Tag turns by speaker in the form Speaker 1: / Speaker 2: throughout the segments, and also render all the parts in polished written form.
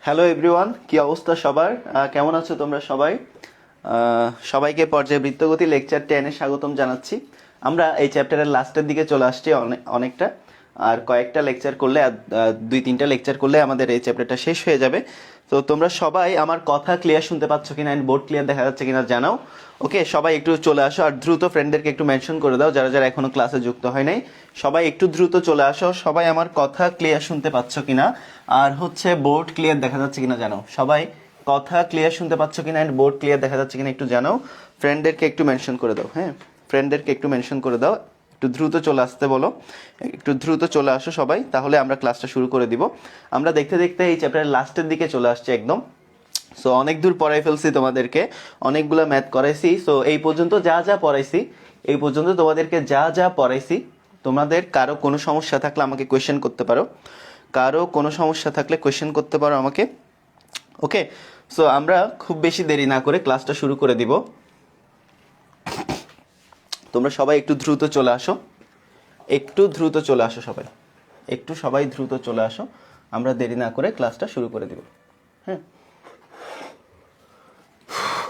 Speaker 1: Hello everyone, কি অবস্থা সবার? কেমন আছো তোমরা সবাই? সবাইকে পর্যায়ে বৃত্তগতি লেকচার 10-এ স্বাগতম জানাচ্ছি। আমরা এই চ্যাপ্টারের লাস্টের দিকে চলে আসছি অনেকটা, আর কয়েকটা লেকচার করলে, আর 2-3টা লেকচার করলে আমাদের এই চ্যাপ্টারটা শেষ হয়ে যাবে। তো তোমরা সবাই আমার কথা ক্লিয়ার শুনতে পাচ্ছ কিনা, বোর্ড ক্লিয়ার দেখা যাচ্ছে কিনা জানাও। ওকে, সবাই একটু চলে আসো, আর দ্রুত ফ্রেন্ডদেরকে একটু মেনশন করে দাও যারা যারা এখনো ক্লাসে যুক্ত হয় নাই। সবাই একটু দ্রুত চলে আসো, সবাই আমার কথা ক্লিয়ার শুনতে পাচ্ছ কিনা, আর হচ্ছে বোর্ড ক্লিয়ার দেখা যাচ্ছে কিনা জানাও। সবাই কথা ক্লিয়ার শুনতে পাচ্ছ কিনা এন্ড বোর্ড ক্লিয়ার দেখা যাচ্ছে কিনা একটু জানাও। ফ্রেন্ডদেরকে একটু মেনশন করে দাও। হ্যাঁ, ফ্রেন্ডদেরকে একটু মেনশন করে দাও, একটু দ্রুত চলে আসতে বলো, একটু দ্রুত চলে আসো সবাই, তাহলে আমরা ক্লাসটা শুরু করে দিব। আমরা দেখতে দেখতে এই চ্যাপ্টারের লাস্টের দিকে চলে আসছি একদম। সো অনেক দূর পড়াই ফেলছি তোমাদেরকে, অনেকগুলো ম্যাথ করাইছি। সো এই পর্যন্ত যা যা পড়াইছি, এই পর্যন্ত তোমাদেরকে যা যা পড়াইছি, তোমাদের কারো কোনো সমস্যা থাকলে আমাকে কোয়েশ্চেন করতে পারো, কারো কোনো সমস্যা থাকলে কোয়েশ্চেন করতে পারো আমাকে। ওকে, সো আমরা খুব বেশি দেরি না করে ক্লাসটা শুরু করে দিব। তোমরা সবাই একটু দ্রুত চলে আসো, একটু দ্রুত চলে আসো সবাই, একটু সবাই দ্রুত চলে আসো, আমরা দেরি না করে ক্লাসটা শুরু করে দিব। হ্যাঁ,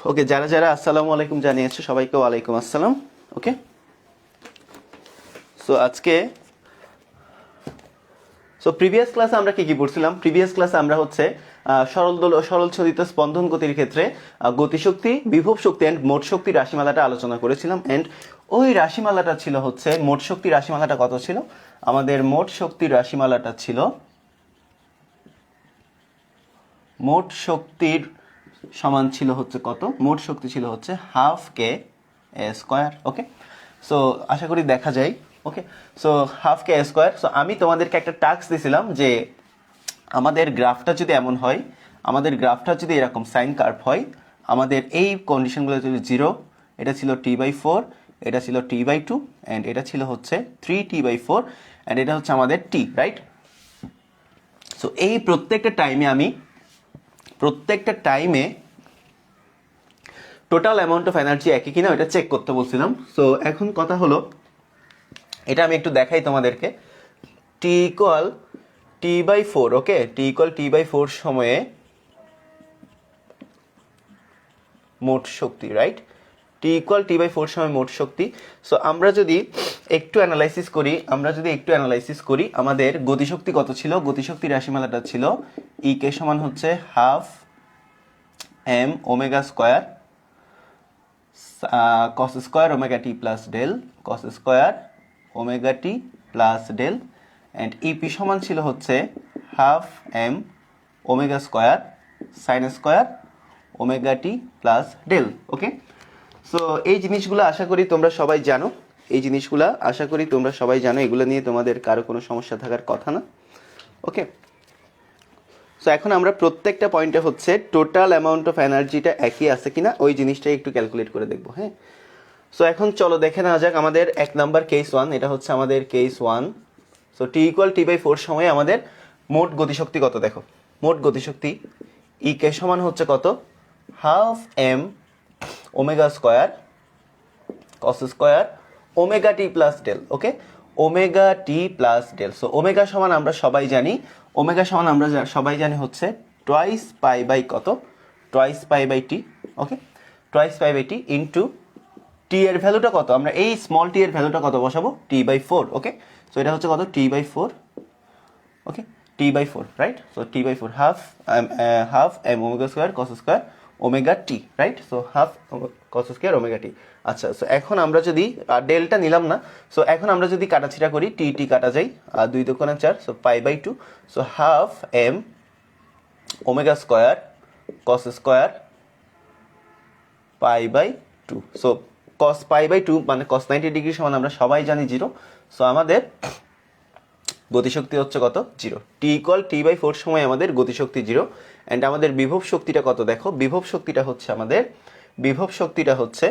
Speaker 1: ওকে, যারা যারা আসসালামু আলাইকুম জানিয়েছো সবাইকে ওয়ালাইকুম আসসালাম। ওকে, সো আজকে প্রিভিয়াস ক্লাসে আমরা কি কি পড়ছিলাম? প্রিভিয়াস ক্লাসে আমরা হচ্ছে সরল ছলিত স্পন্দন গতির ক্ষেত্রে গতিশক্তি, বিভব শক্তি এন্ড মোট শক্তি রাশিমালাটা আলোচনা করেছিলাম। এন্ড ওই রাশিমালাটা ছিল হচ্ছে, মোট শক্তি রাশিমালাটা কত ছিল? আমাদের মোট শক্তির রাশিমালাটা ছিল, মোট শক্তির সমান ছিল হচ্ছে কত? মোট শক্তি ছিল হচ্ছে half K square. Okay, so আশা করি দেখা যায়। ওকে, so half K square. So আমি তোমাদেরকে একটা টাস্ক দিয়েছিলাম যে আমাদের গ্রাফটা যদি এমন হয়, আমাদের গ্রাফটা যদি এরকম সাইন কার্ভ হয়, আমাদের এই কন্ডিশনগুলো ছিল 0, এটা ছিল t/4, এটা ছিল t/2, অ্যান্ড এটা ছিল হচ্ছে 3t/4, অ্যান্ড এটা হচ্ছে আমাদের t, রাইট? সো এই প্রত্যেকটা টাইমে টোটাল অ্যামাউন্ট অফ এনার্জি একই কিনা ওটা চেক করতে বলছিলাম। সো এখন কথা হলো, এটা আমি একটু দেখাই তোমাদেরকে। t=t/4, ওকে, t=t/4 সময়ে মোট শক্তি, রাইট? t=t/4 সময় মোট শক্তি। সো আমরা যদি একটু অ্যানালাইসিস করি, আমাদের গতিশক্তি কত ছিল? গতিশক্তি রাশিমালাটা ছিল E কে সমান হচ্ছে half m omega square cos square omega T plus del, cos square omega T plus del, and EP সমান ছিল হচ্ছে half m omega square sine square omega T plus del. Okay, so এই জিনিসগুলো আশা করি তোমরা সবাই জানো, এগুলো নিয়ে তোমাদের কারো কোনো সমস্যা থাকার কথা না। ওকে, সো এখন আমরা প্রত্যেকটা পয়েন্টে হচ্ছে টোটাল অ্যামাউন্ট অফ এনার্জিটা একই আছে কিনা ওই জিনিসটাই একটু ক্যালকুলেট করে দেখবো। হ্যাঁ, সো এখন চলো দেখে নেওয়া যাক আমাদের 1 নাম্বার কেস 1, এটা হচ্ছে আমাদের কেস 1। সো t=t/4 সময়ে আমাদের মোট গতিশক্তি কত? দেখো, মোট গতিশক্তি ই কে সমান হচ্ছে কত? Half m omega square cos square omega T plus del. Okay, omega T plus del. So omega সমান আমরা সবাই জানি হচ্ছে টোয়াইস পাই বাই কত? Twice pi by T. Okay, twice pi by T into T এর ভ্যালুটা কত? আমরা এই স্মল টি এর ভ্যালুটা কত বসাবো? t/4। ওকে, সো এটা হচ্ছে কত? t/4। Okay, t/4, right? So t/4 half m omega square cos square omega T, right? So half cos square omega T. আচ্ছা, সো এখন আমরা যদি ডেলটা নিলাম না, সো এখন আমরা যদি কাটাছিটা করি, টি কাটা যায়, 2 দুগুণে 4, সো পাই/2। So half m omega square cos square পাই/2। সো cos পাই/2 মানে cos 90 ডিগ্রি সমান আমরা সবাই জানি 0। সো আমাদের গতিশক্তি হচ্ছে কত? 0। t=t/4 সময় আমাদের গতিশক্তি 0, অ্যান্ড আমাদের বিভব শক্তিটা কত? দেখো, বিভব শক্তিটা হচ্ছে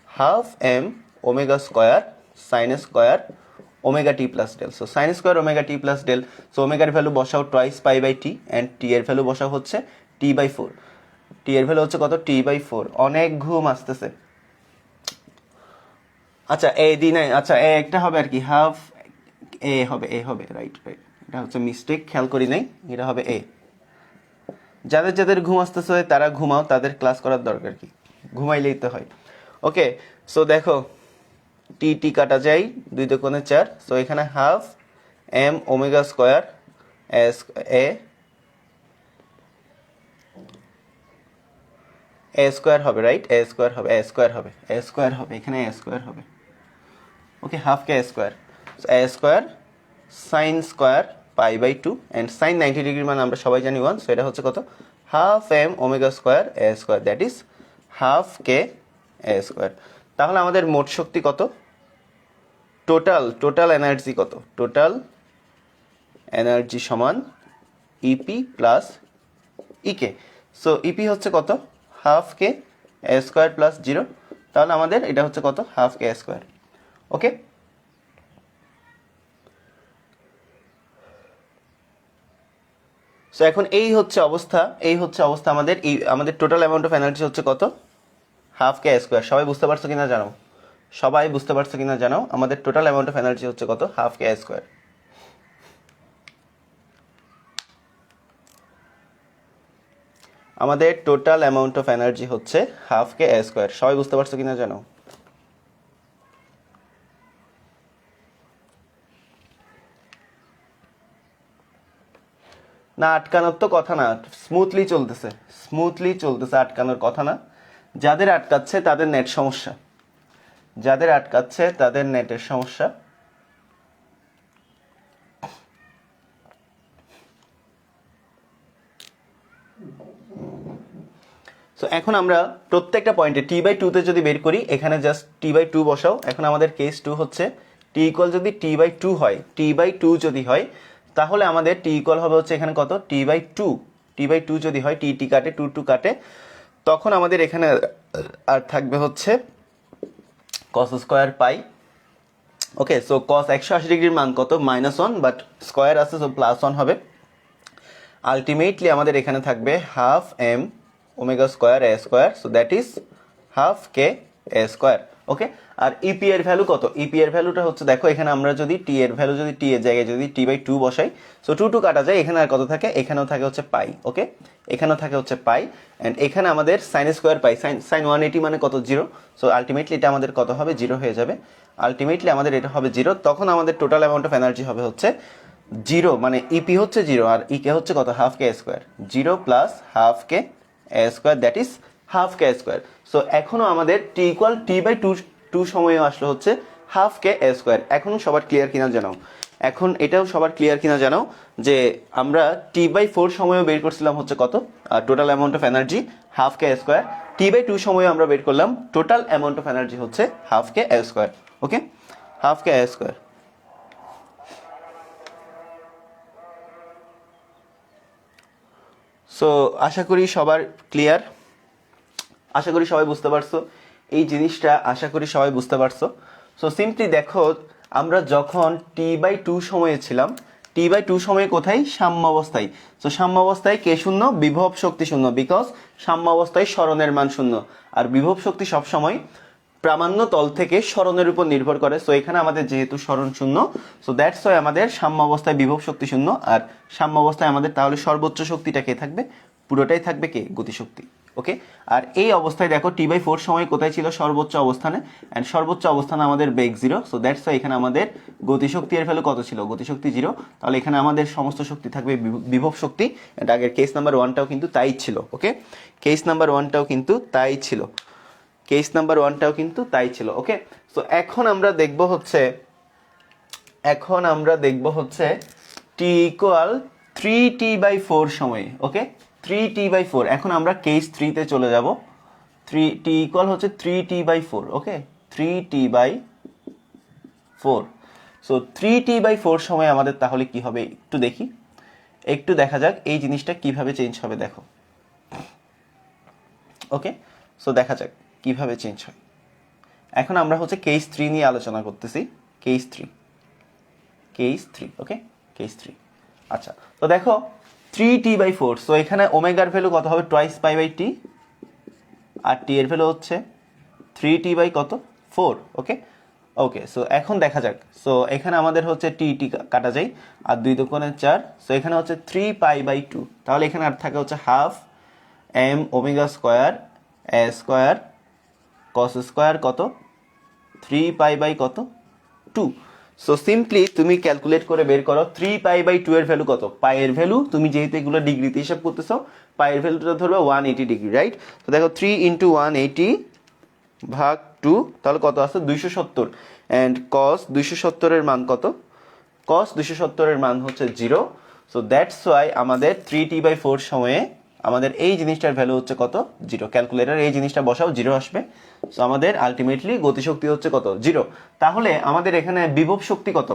Speaker 1: half m omega square sine square omega T plus del. So sine square omega T plus del. So ওমেগার ভ্যালু বসাও twice pi by T, and T এর ভ্যালু বসাও হচ্ছে t/4। টি এর ভ্যালু হচ্ছে কত? t/4। অনেক ঘুম আসতেছে। আচ্ছা, এ দি নাই, আচ্ছা এ একটা হবে আর কি, হাফ এ হবে, রাইট, এটা হচ্ছে মিস্টেক, খেয়াল করি নাই, এটা হবে এ। যাদের যাদের ঘুম আসতেছে তারা ঘুমাও, তাদের ক্লাস করার দরকার কি, ঘুমাইলেই তো হয়। ওকে, সো দেখো টি টি কাটা যায়, 2 দুগুণে 4, সো এখানে half M omega square S A square হবে, রাইট? এ স্কোয়ার হবে এখানে, এ স্কোয়ার হবে। Okay, half K square, A square sine square pi by 2, and sine 90 ডিগ্রির মান আমরা সবাই জানি 1, সো এটা হচ্ছে কত, half M omega square A square, that is half K A square. তাহলে আমাদের মোট শক্তি কত, টোটাল এনার্জি কত, টোটাল এনার্জি সমান EP plus EK. So EP হচ্ছে কত, half K A square plus 0, তাহলে আমাদের এটা হচ্ছে কত, half K square. Okay, so এখন এই হচ্ছে অবস্থা আমাদের টোটাল অ্যামাউন্ট অফ এনার্জি হচ্ছে কত, হাফ কে স্কোয়ার। সবাই বুঝতে পারছো কিনা জানাও, আমাদের টোটাল অ্যামাউন্ট অফ এনার্জি হচ্ছে কত, হাফ কে স্কোয়ার। আমাদের টোটাল অ্যামাউন্ট অফ এনার্জি হচ্ছে হাফ কে স্কোয়ার। সবাই বুঝতে পারছো কিনা জানাও। না, আটকানোর তো কথা না, স্মুথলি চলতেছে, আটকানোর কথা না। যাদের আটকাচ্ছে তাদের নেটের সমস্যা। সো এখন আমরা প্রত্যেকটা পয়েন্টে টি বাই টুতে যদি বের করি, এখানে জাস্ট টি বাই 2 বসাও। এখন আমাদের কেস 2 হচ্ছে টি ইকুয়াল যদি টি বাই 2 হয়, তাহলে আমাদের টি ইকুয়াল হবে হচ্ছে এখানে কত, টি বাই 2 যদি হয়, টি কাটে, 2 কাটে, তখন আমাদের এখানে আর থাকবে হচ্ছে কস স্কোয়ার পাই। ওকে, সো কস 180 ডিগ্রির মান কত, -1, বাট স্কোয়ার আছে, সো +1 হবে। আলটিমেটলি আমাদের এখানে থাকবে half M omega square A square, so that is half K A square. Okay, আর ইপি এর ভ্যালু কত, ইপি এর ভ্যালুটা হচ্ছে, দেখো এখানে আমরা যদি টি এর ভ্যালু যদি টি এর জায়গায় যদি টি বাই 2 বসাই, সো 2 কাটা যায়, এখানে আর কত থাকে, এখানেও থাকে হচ্ছে পাই। ওকে, এখানেও থাকে হচ্ছে পাই, অ্যান্ড এখানে আমাদের সাইন স্কোয়ার পাই, সাইন 180 মানে কত, 0, সো আলটিমেটলি এটা আমাদের কত হবে, 0 হয়ে যাবে। আলটিমেটলি আমাদের এটা হবে 0, তখন আমাদের টোটাল অ্যামাউন্ট অফ এনার্জি হবে হচ্ছে 0, মানে ইপি হচ্ছে 0 আর ইকে হচ্ছে কত, half K square, 0 plus half K square, that is half K square. So এখনো আমাদের টি ইকুয়াল টি বাই 2 সময়ে আসলো হচ্ছে হাফ কে স্কোয়ার। এখনো সবার ক্লিয়ার কিনা জানাও, এখন এটাও সবার ক্লিয়ার কিনা জানাও যে আমরা টি বাই 4 সময়ও বের করছিলাম হচ্ছে কত, total amount of energy half K square. T by 2 সময়ও আমরা বের করলাম টোটাল অ্যামাউন্ট অফ এনার্জি হচ্ছে half K square. Okay, half K square. So আশা করি সবার ক্লিয়ার, আশা করি সবাই বুঝতে পারছো এই জিনিসটা, আশা করি সবাই বুঝতে পারছো। সো সিম্পলি দেখো, আমরা যখন টি বাই 2 সময়ে ছিলাম, টি বাই 2 সময়ে কোথায়, সাম্য অবস্থায়। সো সাম্য অবস্থায় কে শূন্য, বিভব শক্তি শূন্য, বিকজ সাম্য অবস্থায় সরণের মান শূন্য, আর বিভব শক্তি সবসময় প্রামাণ্য তল থেকে সরণের উপর নির্ভর করে। সো এখানে আমাদের যেহেতু সরণ শূন্য, সো দ্যাটস ওয়াই আমাদের সাম্য অবস্থায় বিভব শক্তি শূন্য, আর সাম্য অবস্থায় আমাদের তাহলে সর্বোচ্চ শক্তিটা কে থাকবে, পুরোটাই থাকবে কে, গতিশক্তি। ওকে, আর এই অবস্থায় দেখো টি বাই 4 সময় কোথায় ছিল, সর্বোচ্চ অবস্থানে, অ্যান্ড সর্বোচ্চ অবস্থানে আমাদের বেগ 0, সো দ্যাটস ওয়াই এখানে আমাদের গতিশক্তি এর ভ্যালু কত ছিল, গতিশক্তি 0, তাহলে এখানে আমাদের সমস্ত শক্তি থাকবে বিভব শক্তি। এন্ড আগের কেস নাম্বার 1টাও কিন্তু তাই ছিল। ওকে, কেস নাম্বার 1টাও কিন্তু তাই ছিল। ওকে, সো এখন আমরা দেখব হচ্ছে টি ইকুয়াল 3t/4 সময়ে। ওকে, 3t/4, এখন আমরা কেস 3 তে চলে যাব। টি ইকুয়াল হচ্ছে 3t/4। ওকে, 3t/4। সো 3t/4 সময় আমাদের তাহলে কি হবে একটু দেখা যাক এই জিনিসটা কিভাবে চেঞ্জ হবে, দেখো। ওকে, সো দেখা যাক কিভাবে চেঞ্জ হয়। এখন আমরা হচ্ছে কেস 3 নিয়ে আলোচনা করতেছি, কেস 3। ওকে, কেস 3। আচ্ছা, তো দেখো 3t/4, সো এখানে ওমেগার ভ্যালু কত হবে, টোয়াইস পাই/টি, আর টি এর ভ্যালু হচ্ছে 3t/4। ওকে, ওকে, সো এখন দেখা যাক। সো এখানে আমাদের হচ্ছে টি টি কাটা যায়, আর 2 দোকানে 4, সো এখানে হচ্ছে 3π/2, তাহলে এখানে আর থাকে হচ্ছে half M omega square A square cos square কত 3π কত 2। সো সিম্পলি তুমি ক্যালকুলেট করে বের করো 3π/2 এর ভ্যালু কত। পায়ের ভ্যালু তুমি যেহেতু এগুলো ডিগ্রিতে হিসাব করতেছো, পায়ের ভ্যালুটা ধরবে 180 ডিগ্রি, রাইট? তো দেখো 3 × 180 ভাগ 2, তাহলে কত আছে 270, অ্যান্ড কস 270 এর মান কত, কস 270 এর মান হচ্ছে 0। সো দ্যাটস ওয়াই আমাদের 3t/4 সময়ে আমাদের এই জিনিসটার ভ্যালু হচ্ছে কত 0। ক্যালকুলেটর এই জিনিসটা বসাও, 0 আসবে। সো আমাদের আলটিমেটলি গতিশক্তি হচ্ছে কত 0। তাহলে আমাদের এখানে বিভব শক্তি কত,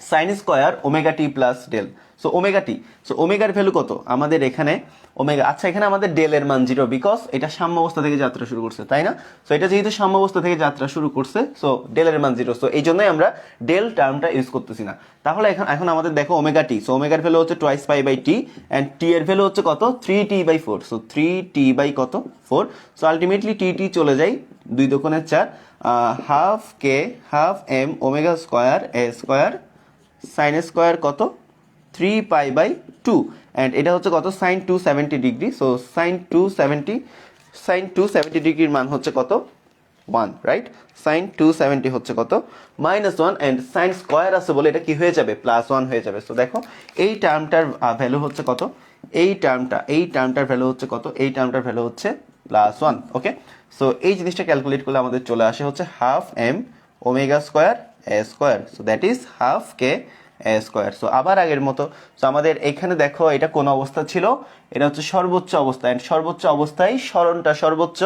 Speaker 1: sign square omega T plus del. So omega t, so ওমেগার ভ্যালু কত আমাদের এখানে ওমেগা। আচ্ছা, এখানে আমাদের ডেলের মান 0, বিকজ এটা সাম্য অবস্থা থেকে যাত্রা শুরু করছে, তাই না? সো এটা যেহেতু সাম্য অবস্থা থেকে যাত্রা শুরু করছে, সো ডেলের মান 0, সো এই জন্যই আমরা ডেল টার্মটা ইউজ করতেছি না। তাহলে এখন আমাদের দেখো ওমেগা টি, সো ওমেগার ভ্যালু হচ্ছে 2π/t, অ্যান্ড টি এর ভ্যালু হচ্ছে কত 3t/4, সো 3t/কত 4। সো আলটিমেটলি টি চলে যায় 2 দোকানে 4, half K half M omega square A square sine square কত 3π/2, অ্যান্ড এটা হচ্ছে কত সাইন 270 ডিগ্রি। সো সাইন 270 ডিগ্রির মান হচ্ছে কত 1, রাইট? সাইন 270 হচ্ছে কত -1, অ্যান্ড সাইন স্কোয়ার আছে বলে এটা কি হয়ে যাবে +1 হয়ে যাবে। সো দেখো এই টার্মটার ভ্যালু হচ্ছে কত, এই টার্মটার ভ্যালু হচ্ছে কত, এই টার্মটার ভ্যালু হচ্ছে +1। ওকে, সো এই জিনিসটা ক্যালকুলেট করলে আমাদের চলে আসে হচ্ছে half M omega square A square, so that is half K A square. So আবার আগের মতো, সো আমাদের এখানে দেখো এটা কোন অবস্থা ছিল, এটা হচ্ছে সর্বোচ্চ অবস্থা, অ্যান্ড সর্বোচ্চ অবস্থায় স্মরণটা সর্বোচ্চ।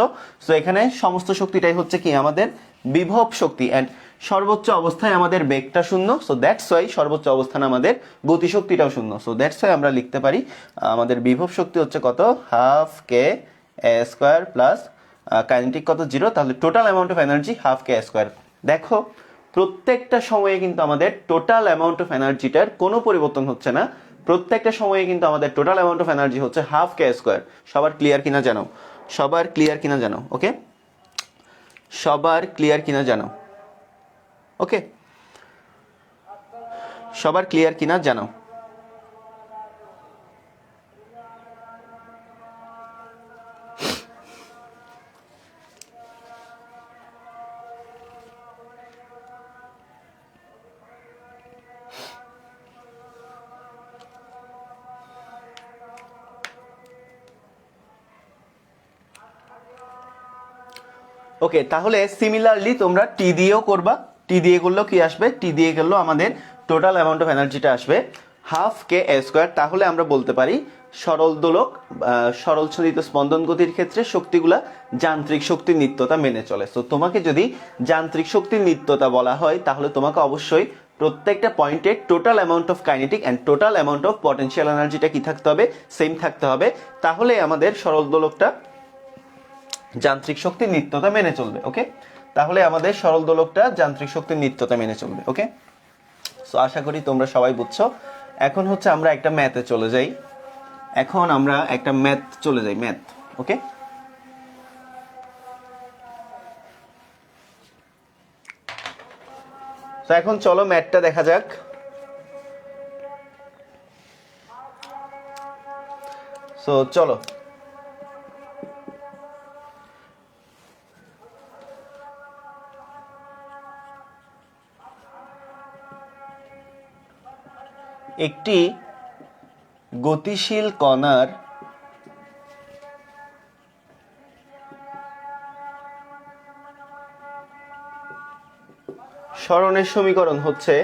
Speaker 1: সো এখানে সমস্ত শক্তিটাই হচ্ছে কি আমাদের বিভব শক্তি, অ্যান্ড সর্বোচ্চ অবস্থায় আমাদের বেগটা শূন্য। সো দ্যাটস ওয়াই সর্বোচ্চ অবস্থানে আমাদের গতিশক্তিটাও শূন্য। সো দ্যাটস ওয়াই আমরা লিখতে পারি আমাদের বিভব শক্তি হচ্ছে কত half K A square plus kinetic কত 0, তাহলে total amount of energy half K square. দেখো প্রত্যেকটা সময়ে কিন্তু আমাদের টোটাল অ্যামাউন্ট অফ এনার্জিটার কোনো পরিবর্তন হচ্ছে না, প্রত্যেকটা সময়ে কিন্তু আমাদের টোটাল অ্যামাউন্ট অফ এনার্জি হচ্ছে হাফ কে স্কোয়ার। সবার ক্লিয়ার কিনা জানো, সবার ক্লিয়ার কিনা জানো, ওকে, সবার ক্লিয়ার কিনা জানো, ওকে, সবার ক্লিয়ার কিনা জানো। ওকে, তাহলে সিমিলারলি তোমরা টি দিয়েও করবা, টি দিয়ে করলেও কি আসবে, টি দিয়ে করলেও আমাদের টোটাল অ্যামাউন্ট অফ এনার্জিটা আসবে হাফ কে এ স্কোয়ার। তাহলে আমরা বলতে পারি সরল দোলক সরল ছন্দিত স্পন্দন গতির ক্ষেত্রে শক্তিগুলা যান্ত্রিক শক্তির নিত্যতা মেনে চলে। সো তোমাকে যদি যান্ত্রিক শক্তির নিত্যতা বলা হয়, তাহলে তোমাকে অবশ্যই প্রত্যেকটা পয়েন্টে total amount of kinetic and total amount of potential এনার্জিটা কি থাকতে হবে, সেম থাকতে হবে। তাহলে আমাদের সরল দোলকটা যান্ত্রিক শক্তির নিত্যতা মেনে চলবে। ওকে, তাহলে আমাদের সরল দোলকটা যান্ত্রিক শক্তির নিত্যতা মেনে চলবে। ওকে, সো আশা করি তোমরা সবাই বুঝছো। এখন হচ্ছে আমরা একটা ম্যাথে চলে যাই, এখন আমরা একটা ম্যাথ চলে যাই, ম্যাথ। ওকে, তো এখন চলো ম্যাথটা দেখা যাক। সো চলো, একটি গতিশীল কণার সরণের সমীকরণ হচ্ছে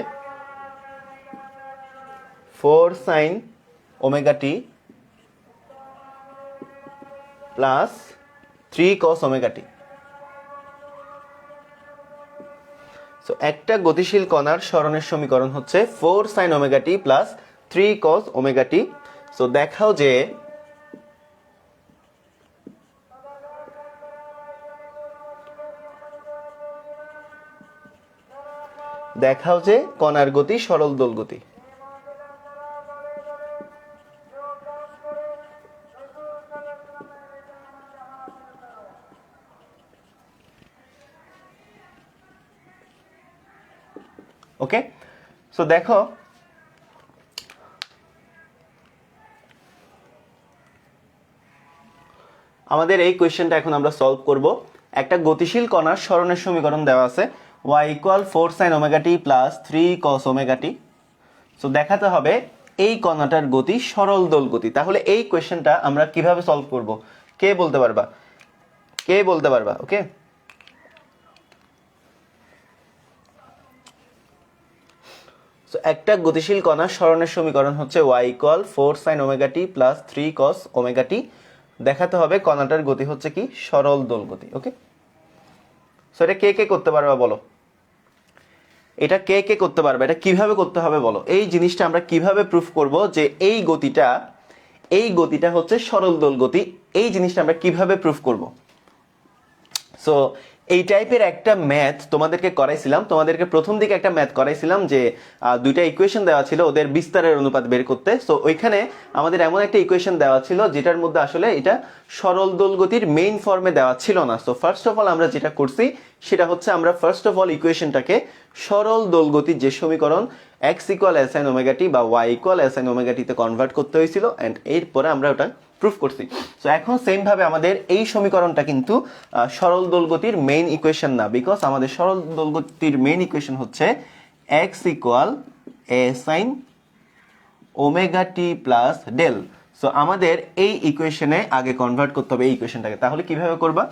Speaker 1: 4 sin omega T plus 3 cos omega টি। সো একটা গতিশীল কণার সরণের সমীকরণ হচ্ছে 4 sin omega T plus 3 cos omega টি। সো দেখাও যে কণার গতি সরল দোল গতি। ওকে, সো দেখো আমাদের এই কোয়েশ্চেনটা এখন আমরা সলভ করব। একটা গতিশীল কণার সরণের সমীকরণ দেওয়া আছে y = 4 sin omega t + 3 cos omega t। So দেখাতে হবে এই কণাটার গতি সরল দোল গতি। তাহলে এই কোয়েশ্চেনটা আমরা কিভাবে সলভ করব, কে বলতে পারবা? কে বলতে পারবা? ওকে, সো একটা গতিশীল কণার সরণের সমীকরণ হচ্ছে y = 4 sin omega t + 3 cos omega t। দেখাতে হবে কণাটার গতি হচ্ছে কি সরল দোল গতি। ওকে, সো এটা কে কে করতে পারবা বলো? এটা কে কে করতে পারবে? এটা কিভাবে করতে হবে বলো? এই জিনিসটা আমরা কিভাবে প্রুফ করব যে এই গতিটা হচ্ছে সরল দোল গতি? এই জিনিসটা আমরা কিভাবে প্রুফ করব? সো এই টাইপের একটা ম্যাথ তোমাদেরকে করাইছিলাম, তোমাদেরকে প্রথম দিকে একটা ম্যাথ করাইছিলাম যে দুইটা ইকুয়েশন দেওয়া ছিল ওদের বিস্তারের অনুপাত বের করতে। সো ওইখানে আমাদের এমন একটা ইকুয়েশন দেওয়া ছিল যেটার মধ্যে আসলে এটা সরল দোল গতির মেইন ফর্মে দেওয়া ছিল না। সো ফার্স্ট অফ অল আমরা যেটা করছি সেটা হচ্ছে আমরা ফার্স্ট অফ অল ইকুয়েশনটাকে সরল দোল গতির যে সমীকরণ x = sin omega t বা y = sin omega t তে কনভার্ট করতে হয়েছিল, এন্ড এরপরে আমরা ওটা প্রুফ করছি। সো এখন সেম ভাবে আমাদের এই সমীকরণটা কিন্তু সরল দোল গতির মেইন ইকুয়েশন না, বিকজ আমাদের সরল দোল গতির মেইন ইকুয়েশন হচ্ছে x = a sin omega t plus del। So আমাদের এই ইকুয়েশনে আগে কনভার্ট করতে হবে এই ইকুয়েশনটাকে। তাহলে কিভাবে করবা?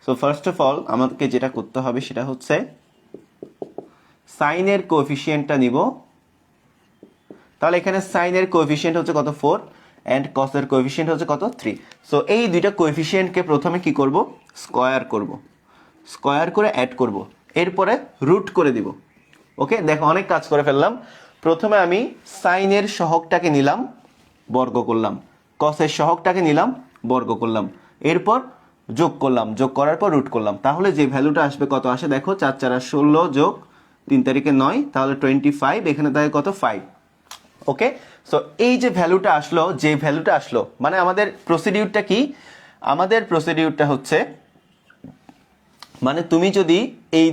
Speaker 1: সো ফার্স্ট অফ অল আমাদেরকে যেটা করতে হবে সেটা হচ্ছে সাইনের কোএফিসিয়েন্টটা নিব। তাহলে এখানে সাইনের কোএফিসিয়েন্ট হচ্ছে কত 4 এন্ড কসের কোএফিসিয়েন্ট হচ্ছে কত 3। সো এই দুইটা কোএফিসিয়েন্টকে প্রথমে কি করব? স্কয়ার করব, স্কয়ার করে অ্যাড করব, এরপরে রুট করে দিব। ওকে, দেখো অনেক কাজ করে ফেললাম। প্রথমে আমি সাইনের সহগটাকে নিলাম, বর্গ করলাম, কসের সহগটাকে নিলাম, বর্গ করলাম, এরপর যোগ করলাম, যোগ করার পর রুট করলাম। তাহলে যে ভ্যালুটা আসবে কত আসে দেখো, 4 4 16 যোগ 3 তারিখে 9, তাহলে 25, এখানে থাকে কত 5। ওকে, সো এই যে ভ্যালুটা আসলো, যে ভ্যালুটা আসলো মানে আমাদের প্রসিডিউরটা কি? আমাদের প্রসিডিউরটা হচ্ছে মানে তুমি যদি এই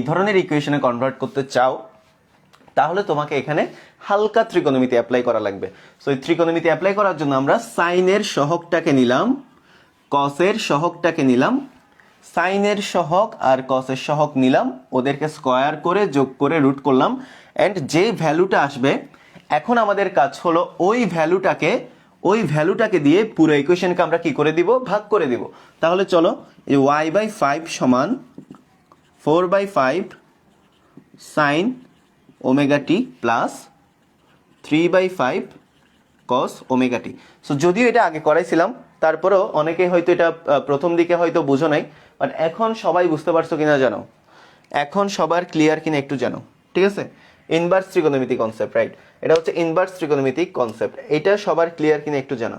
Speaker 1: ধরনের ইকুয়েশনে কনভার্ট করতে চাও তাহলে তোমাকে এখানে হালকা ত্রিকোণমিতি অ্যাপ্লাই করা লাগবে। সো এই ত্রিকোণমিতি অ্যাপ্লাই করার জন্য আমরা সাইনের সহগটাকে নিলাম, কসের সহগটাকে নিলাম, সাইনের সহগ আর কসের সহগ নিলাম, ওদেরকে স্কয়ার করে যোগ করে রুট করলাম, এন্ড যে ভ্যালুটা আসবে এখন আমাদের কাজ হলো ওই ভ্যালুটাকে দিয়ে পুরো ইকুয়েশনকে আমরা কি করে দিব? ভাগ করে দিব। তাহলে চলো, এই y/5 সমান 4/5 sin omega t plus 3/5 cos omega t। So যদিও এটা আগে করাইছিলাম, তারপরেও অনেকে হয়তো এটা প্রথম দিকে হয়তো বুঝো নাই, বাট এখন সবাই বুঝতে পারছো কিনা জানো? এখন সবার ক্লিয়ার কিনা একটু জানো, ঠিক আছে? ইনভার্স ত্রিকোণমিতি কনসেপ্ট, রাইট? এটা হচ্ছে ইনভার্স ত্রিকোণমিতিক কনসেপ্ট। এটা সবার ক্লিয়ার কিনা একটু জানো?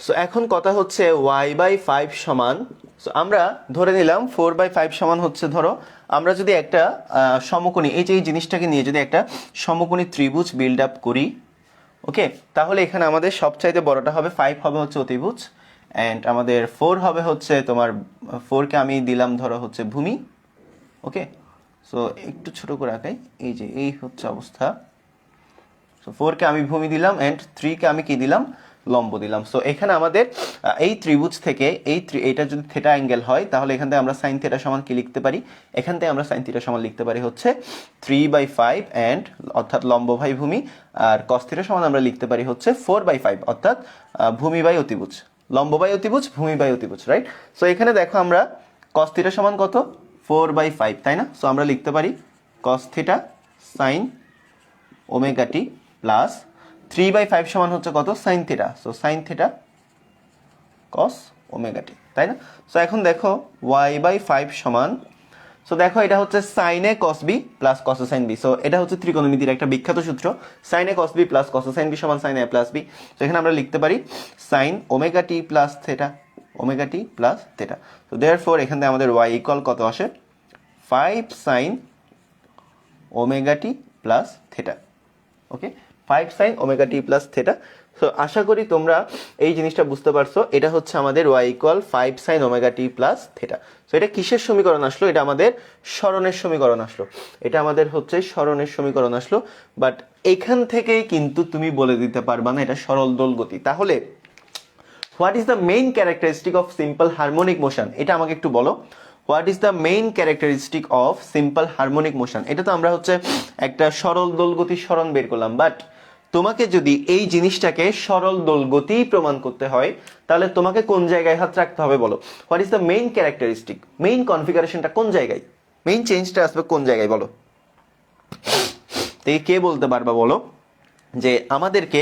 Speaker 1: সো এখন কথা হচ্ছে y/5 সমান, সো আমরা ধরে নিলাম 4/5 সমান হচ্ছে, ধরো আমরা যদি একটা সমকোণী এই যে এই জিনিসটাকে নিয়ে যদি একটা সমকোণী ত্রিভুজ বিল্ড আপ করি, ওকে, তাহলে এখানে আমাদের সবচাইতে বড়টা হবে 5 হবে হচ্ছে অতিভুজ, অ্যান্ড আমাদের 4 হবে হচ্ছে তোমার 4কে আমি দিলাম ধরো হচ্ছে ভূমি। ওকে, সো একটু ছোট করে আঁকাই, এই যে এই হচ্ছে অবস্থা। সো 4কে আমি ভূমি দিলাম অ্যান্ড 3কে আমি কি দিলাম? লম্ব দিলাম। সো এখানে আমাদের এই ত্রিভুজ থেকে এইটা যদি থিটা অ্যাঙ্গেল হয় তাহলে এখান থেকে আমরা sin θ সমান কি লিখতে পারি? এখান থেকে আমরা sin θ সমান লিখতে পারি হচ্ছে 3/5 এন্ড অর্থাৎ লম্ব বাই ভূমি, আর cos θ সমান আমরা লিখতে পারি হচ্ছে 4/5 অর্থাৎ ভূমি বাই অতিভুজ, লম্ব বাই অতিভুজ, ভূমি বাই অতিভুজ, রাইট? সো এখানে দেখো আমরা cos θ সমান কত? 4/5, তাই না? সো আমরা লিখতে পারি cos θ sin omega t plus 3/5 সমান হচ্ছে কত? sin θ। So sin θ cos omega t, তাই না? সো এখন দেখো y/5 সমান, সো দেখো এটা হচ্ছে sin a cos b plus cos a sin b। So এটা হচ্ছে ত্রিকোণমিতির একটা বিখ্যাত সূত্র, sin a cos b plus cos a sin b সমান sin a প্লাস b। সো এখানে আমরা লিখতে পারি sin omega t plus θ, omega t plus θ। So therefore এখান থেকে আমাদের y ইকুয়াল কত আসে? 5 sin omega t plus θ। Okay, 5 sin omega t plus θ। So আশা করি তোমরা এই জিনিসটা বুঝতে পারছো। এটা হচ্ছে আমাদের y equal 5 sin omega T plus theta. So এটা কিসের সমীকরণ আসলো? এটা আমাদের সরণের সমীকরণ আসলো। এটা আমাদের হচ্ছে সরণের সমীকরণ আসলো। বাট এখান থেকেই কিন্তু তুমি বলে দিতে পারবা না এটা সরল দোল গতি। তাহলে what is the main characteristic of simple harmonic motion? এটা আমাকে একটু বলো। What is the main characteristic of simple harmonic motion? এটা তো আমরা হচ্ছে একটা সরল দোল গতির সরণ বের করলাম, বাট তোমাকে যদি এই জিনিসটাকে সরল দোল গতি প্রমাণ করতে হয় তাহলে তোমাকে কোন জায়গায় হাত রাখতে হবে বলো? What is the main characteristic? Main কনফিগারেশনটা কোন জায়গায়? মেইন চেঞ্জটা আসবে কোন জায়গায় বলো? কে বলতে পারবা বলো যে আমাদেরকে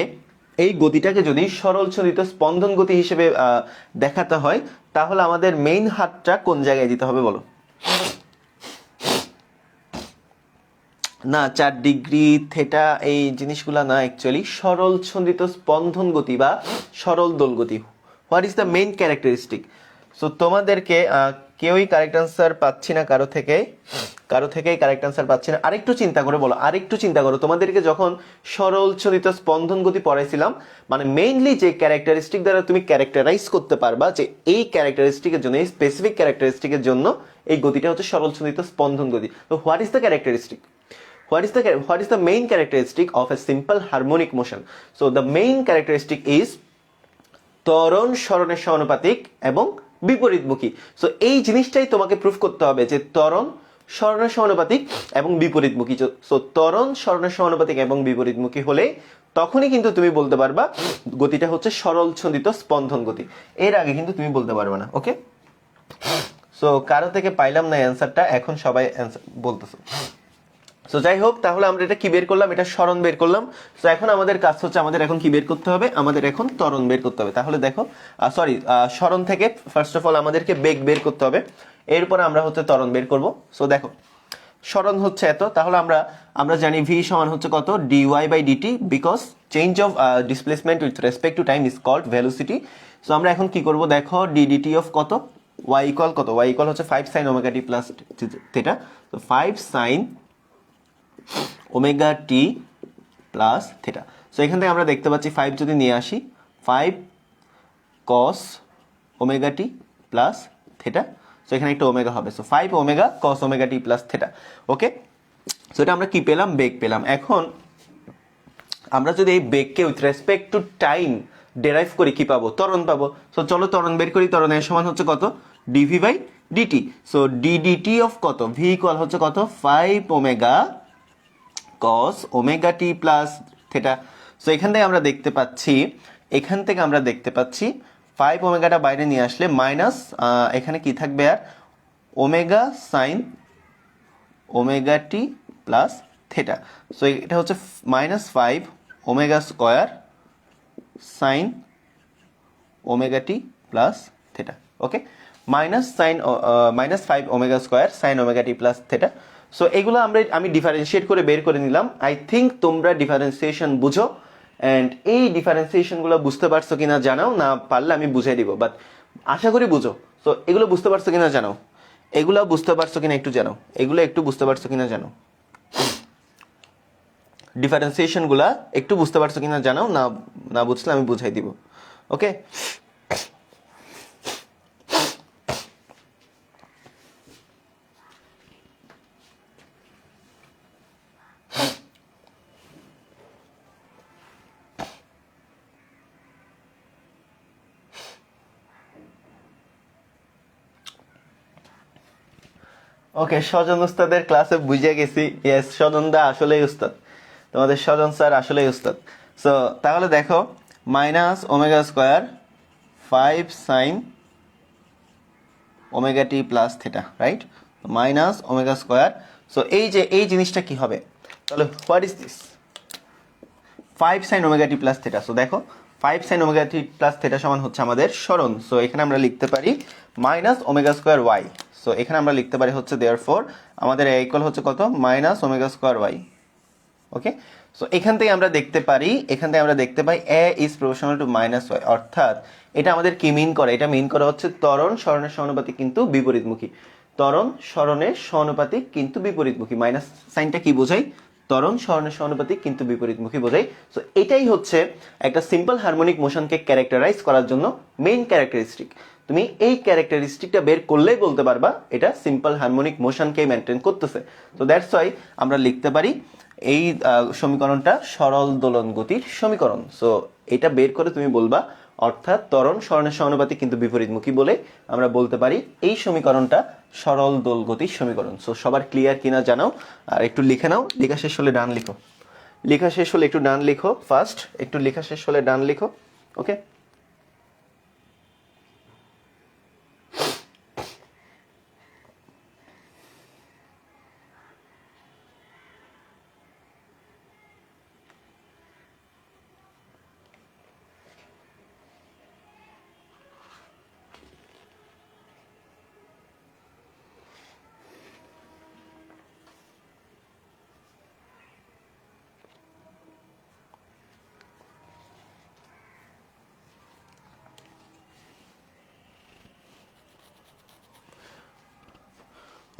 Speaker 1: এই গতিটাকে যদি সরল চলিত স্পন্দন গতি হিসেবে দেখাতে হয় তাহলে আমাদের মেইন হাতটা কোন জায়গায় দিতে হবে বলো? না 4 ডিগ্রি থেটা এই জিনিসগুলা না, অ্যাকচুয়ালি সরল ছন্দিত স্পন্দন গতি বা সরল দোল গতি। What is the main characteristic? So তোমাদেরকে কেউই কারেক্ট আনসার পাচ্ছি না, কারো থেকেই কারেক্ট আনসার পাচ্ছি না। আরেকটু চিন্তা করে বলো, আরেকটু চিন্তা করো। তোমাদেরকে যখন সরল ছন্দিত স্পন্দন গতি পড়াইছিলাম, মানে মেইনলি যে ক্যারেক্টারিস্টিক দ্বারা তুমি ক্যারেক্টারাইজ করতে পারবা যে এই ক্যারেক্টারিস্টিকের জন্য, এই স্পেসিফিক ক্যারেক্টারিস্টিকের জন্য এই গতিটা হচ্ছে সরল ছন্দিত স্পন্দন গতি। তো what is the characteristic? What is the main characteristic of a simple harmonic motion? So the main characteristic is ত্বরণ সরণের সমানুপাতিক এবং বিপরীতমুখী। সো এই জিনিসটাই তোমাকে প্রুফ করতে হবে যে ত্বরণ সরণের সমানুপাতিক এবং বিপরীতমুখী। সো ত্বরণ সরণের সমানুপাতিক এবং বিপরীতমুখী হলে তখনই কিন্তু তুমি বলতে পারবা গতিটা হচ্ছে সরল ছন্দিত স্পন্দন গতি। এর আগে কিন্তু তুমি বলতে পারবে না। ওকে, সো কারো থেকে পাইলাম না অ্যান্সারটা, এখন সবাই অ্যান্সার বলতেছো। সো যাই হোক, তাহলে আমরা এটা কি বের করলাম? এটা সরণ বের করলাম। সো এখন আমাদের কাজ হচ্ছে, আমাদের এখন কি বের করতে হবে? আমাদের এখন ত্বরণ বের করতে হবে। তাহলে দেখো, সরণ থেকে ফার্স্ট অফ অল আমাদেরকে বেগ বের করতে হবে, এরপরে আমরা হচ্ছে ত্বরণ বের করব। সো দেখো, সরণ হচ্ছে এত, তাহলে আমরা জানি ভি সমান হচ্ছে কত? DY by DT, because change of displacement with respect to time is called velocity. So আমরা এখন কি করব? দেখো, ডিডিটি অফ কত? ওয়াই ইকুয়াল কত? ওয়াই ইকুয়াল হচ্ছে 5 sin omega T plus theta. তো 5 sin omega T plus theta. So এখান থেকে আমরা দেখতে পাচ্ছি 5 যদি নিয়ে আসি, 5 cos omega T plus theta. So এখানে একটা ওমেগা হবে। So 5 omega cos omega T plus theta. ওকে, সো এটা আমরা কি পেলাম? বেগ পেলাম। এখন আমরা যদি এই বেগকে with respect to time derive করি, কি পাবো? ত্বরণ পাবো। সো চলো ত্বরণ বের করি। ত্বরণের সমান হচ্ছে কত? DV by DT. So DDT of কত? ভি ইকুয়াল হচ্ছে কত? 5 omega cos omega T plus theta. So এখান থেকে আমরা দেখতে পাচ্ছি 5 ওমেগাটা বাইরে নিয়ে আসলে মাইনাস, এখানে কি থাকবে আর? Omega sign omega T plus theta. So এটা হচ্ছে -5 omega square sign omega T plus theta. ওকে, -5 omega square sign omega T plus theta. So এগুলো আমি ডিফারেন্সিয়েট করে বের করে নিলাম। আই থিঙ্ক তোমরা ডিফারেন্সিয়েশন বুঝো, অ্যান্ড এই ডিফারেন্সিয়েশনগুলো বুঝতে পারছো কিনা জানাও, না পারলে আমি বুঝিয়ে দিব, বাট আশা করি বুঝো। সো এগুলো বুঝতে পারছো কিনা জানাও, এগুলো বুঝতে পারছো কিনা একটু জানাও, এগুলো একটু বুঝতে পারছো কিনা জানাও, ডিফারেন্সিয়েশনগুলো একটু বুঝতে পারছো কিনা জানাও, না বুঝলে আমি বুঝাই দিব। ওকে, ওকে, স্বজন উস্তাদের ক্লাসে বুঝে গেছি। ইয়েস, স্বজন দা আসলেই উস্তাদ, তোমাদের স্বজন স্যার আসলেই উস্তাদ। সো তাহলে দেখো, minus omega square 5 sine omega T plus theta, right? Minus omega square. So এই জিনিসটা কি হবে তাহলে? What is this? 5 sine omega T plus theta. So দেখো, 5 sine omega T plus theta সমান হচ্ছে আমাদের সরণ। সো এখানে আমরা লিখতে পারি minus omega square Y. So এখানে আমরা লিখতে পারি হচ্ছে দেয়ারফর আমাদের ইকুয়াল হচ্ছে কত? Minus omega square Y. Okay, so এখান থেকে আমরা দেখতে পাই A is proportional to minus Y, অর্থাৎ এটা আমাদের কি মিন করে? এটা মিন করা হচ্ছে ত্বরণ সরণের সমানুপাতিক কিন্তু বিপরীতমুখী। ত্বরণ সরণের সমানুপাতিক কিন্তু বিপরীতমুখী। মাইনাস সাইনটা কি বোঝায়? ত্বরণ স্মরণের সমানুপাতিক কিন্তু বিপরীতমুখী বোঝায়। সো এটাই হচ্ছে একটা সিম্পল হারমোনিক মোশনকে ক্যারেক্টারাইজ করার জন্য মেইন ক্যারেক্টারিস্টিক। তুমি এই ক্যারেক্টারিস্টিকটা বের করলেই বলতে পারবা এটা সিম্পল হারমোনিক মোশনকে মেনটেন করতেছে। তো দ্যাটস ওয়াই আমরা লিখতে পারি এই সমীকরণটা সরল দোলন গতির সমীকরণ। সো এটা বের করে তুমি বলবা, অর্থাৎ ত্বরণ স্মরণের সমানুপাতিক কিন্তু বিপরীতমুখী বলে আমরা বলতে পারি এই সমীকরণটা সরল দোল গতির সমীকরণ। সো সবার ক্লিয়ার কিনা জানাও, আর একটু লিখে নাও। লেখা শেষ হলে ডান লিখো, লেখা শেষ হলে একটু ডান লিখো, ফার্স্ট একটু লেখা শেষ হলে ডান লিখো। ওকে,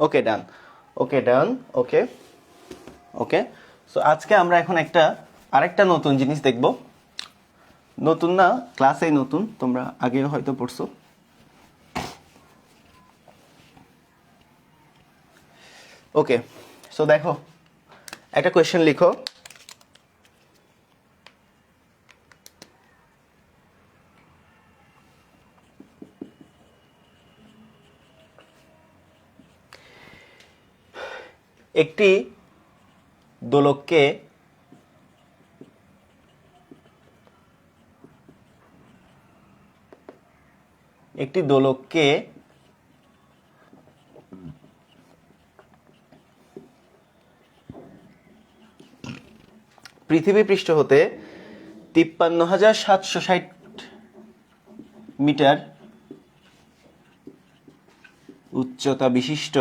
Speaker 1: ওকে ডান, ওকে ডান, ওকে ওকে। সো আজকে আমরা এখন আরেকটা নতুন জিনিস দেখব। নতুন না, ক্লাসেই নতুন, তোমরা আগেও হয়তো পড়ছো। ওকে, সো দেখো একটা কোয়েশ্চেন লিখো। একটি দোলককে পৃথিবী পৃষ্ঠ হতে 53,760 মিটার উচ্চতা বিশিষ্ট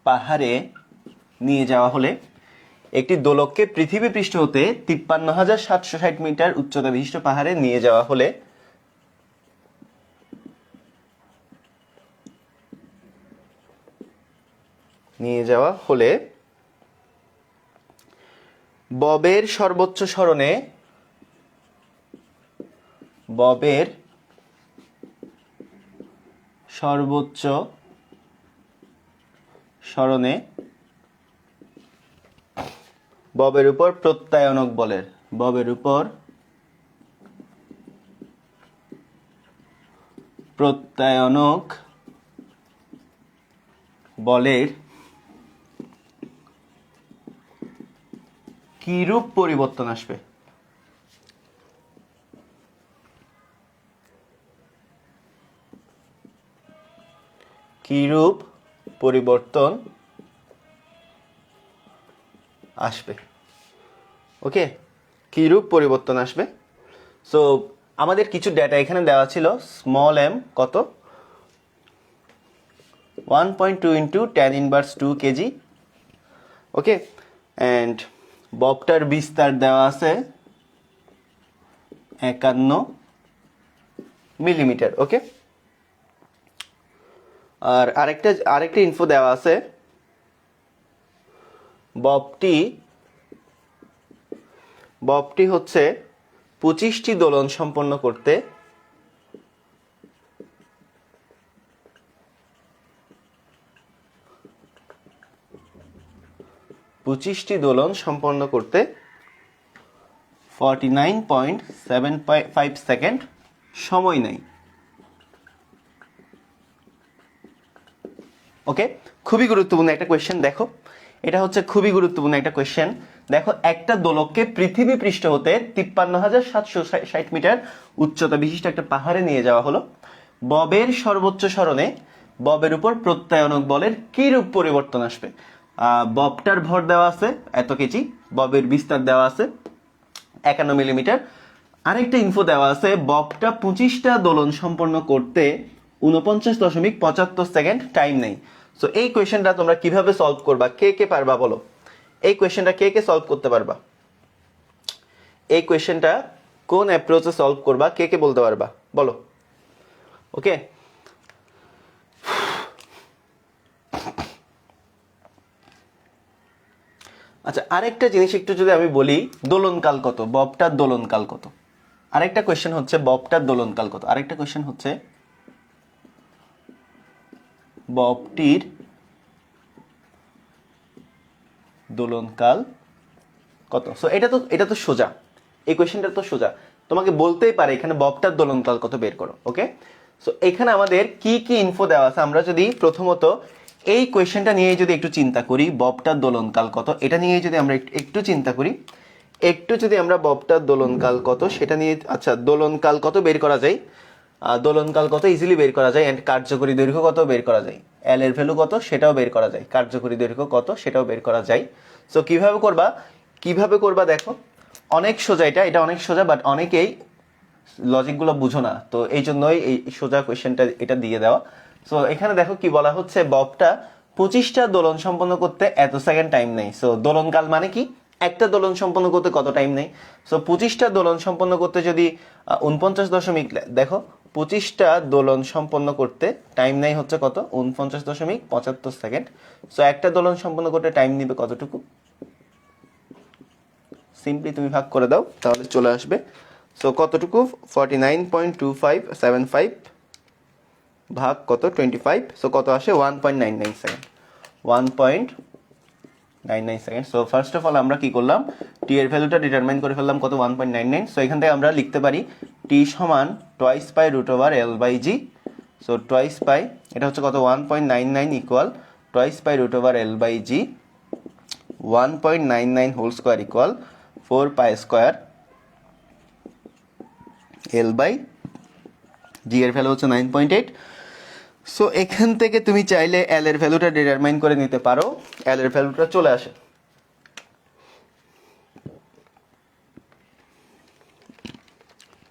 Speaker 1: পাহাড়ে নিয়ে যাওয়া হলে, একটি দোলককে পৃথিবী পৃষ্ঠ হতে 53,760 মিটার উচ্চতা বিশিষ্ট পাহাড়ে নিয়ে যাওয়া হলে ববের সর্বোচ্চ সরণে ববের উপর প্রত্যায়নক বলের কিরূপ পরিবর্তন আসবে? কিরূপ পরিবর্তন আসবে? ওকে, কিরূপ পরিবর্তন আসবে? সো আমাদের কিছু ডেটা এখানে দেওয়া ছিল। স্মল m কত? 1.2 into 10 inverse 2 KG. Okay, and ববটার বিস্তার দেওয়া আছে 51 মিলিমিটার। ওকে, আর আরেকটা ইনফো দেওয়া আছে, ববটি হচ্ছে 25টি দোলন সম্পন্ন করতে 49.75 সেকেন্ড সময় নেয়। ওকে, খুবই গুরুত্বপূর্ণ একটা কোয়েশ্চেন। দেখো, এটা হচ্ছে খুবই গুরুত্বপূর্ণ একটা কোয়েশ্চেন। দেখো, একটা দোলককে পৃথিবী পৃষ্ঠ হতে 53,760 মিটার উচ্চতা বিশিষ্ট একটা পাহাড়ে নিয়ে যাওয়া হলো। ববের সর্বোচ্চ সরণে ববের উপর প্রত্যায়নক বলের কি রূপ পরিবর্তন আসবে? ববটার ভর দেওয়া আছে এত কেজি, ববের বিস্তার দেওয়া আছে 51 মিলিমিটার। আরেকটা ইনফো দেওয়া আছে, ববটা 25টা দোলন সম্পন্ন করতে 49.75 সেকেন্ড টাইম নেই। সো এই কোয়েশ্চেনটা তোমরা কিভাবে সলভ করবা? কে পারবা বলো? এই কোয়েশ্চেনটা কে সলভ করতে পারবা? এই কোয়েশ্চেনটা কোন অ্যাপ্রোচে সলভ করবা? কে বলতে পারবা বলো? ওকে, আচ্ছা, আরেকটা জিনিস একটু যদি আমি বলি, দোলনকাল কত, ববটার দোলনকাল কত। আরেকটা কোয়েশ্চেন হচ্ছে ববটার দোলনকাল কত। আরেকটা কোয়েশ্চেন হচ্ছে ববটির দোলনকাল কত। সো এটা তো সোজা, এই কোয়েশ্চেনটা তো সোজা, তোমাকে বলতেই পারে এখানে ববটার দোলনকাল কত বের করো। ওকে, সো এখানে আমাদের কি কি ইনফো দেওয়া আছে, আমরা যদি প্রথমত এই কোয়েশ্চেনটা নিয়ে যদি একটু চিন্তা করি, ববটার দোলনকাল কত, এটা নিয়ে যদি আমরা একটু চিন্তা করি, একটু যদি আমরা ববটার দোলনকাল কত সেটা নিয়ে, আচ্ছা দোলনকাল কত বের করা যায়, দোলনকাল কত ইজিলি বের করা যায়, অ্যান্ড কার্যকরী দৈর্ঘ্য কত বের করা যায়, এল এর ভ্যালু কত সেটাও বের করা যায়, কার্যকরী দৈর্ঘ্য কত সেটাও বের করা যায়। সো কিভাবে করবা দেখো, অনেক সোজা, এটা অনেক সোজা, বাট অনেকেই লজিকগুলো বুঝো না, তো এই জন্যই এই সোজা কোয়েশ্চেনটা এটা দিয়ে দেওয়া। সো এখানে দেখো কি বলা হচ্ছে, ববটা 25টা দোলন সম্পন্ন করতে এত সেকেন্ড টাইম নেই। সো দোলনকাল মানে কি, একটা দোলন সম্পন্ন করতে কত টাইম নেই। সো 25টা দোলন সম্পন্ন করতে যদি 49 দেখো 25টা দোলন সম্পন্ন করতে টাইম নেই হচ্ছে কত, 49.75 সেকেন্ড। সো একটা দোলন সম্পন্ন করতে টাইম নিবে কতটুকু, সিম্পলি তুমি ভাগ করে দাও তাহলে চলে আসবে। সো কতটুকু, 49.2575 ভাগ কত 25, সো কত আসে 1.99 second, 1.99 second. So first of all আমরা কি করলাম, টি এর ভ্যালুটা ডিটারমাইন করে ফেললাম কত, 1.99। সো এখান থেকে আমরা লিখতে পারি টি সমান twice pi root over L by G. So twice pi, এটা হচ্ছে কত 1.99 equal twice pi root over L by G, 1.99 whole square equal 4 pi square L by G এর ভ্যালু হচ্ছে 9.8। সো এখান থেকে তুমি চাইলে এল এর ভ্যালুটা ডিটারমাইন করে নিতে পারো, এল এর ভ্যালুটা চলে আসে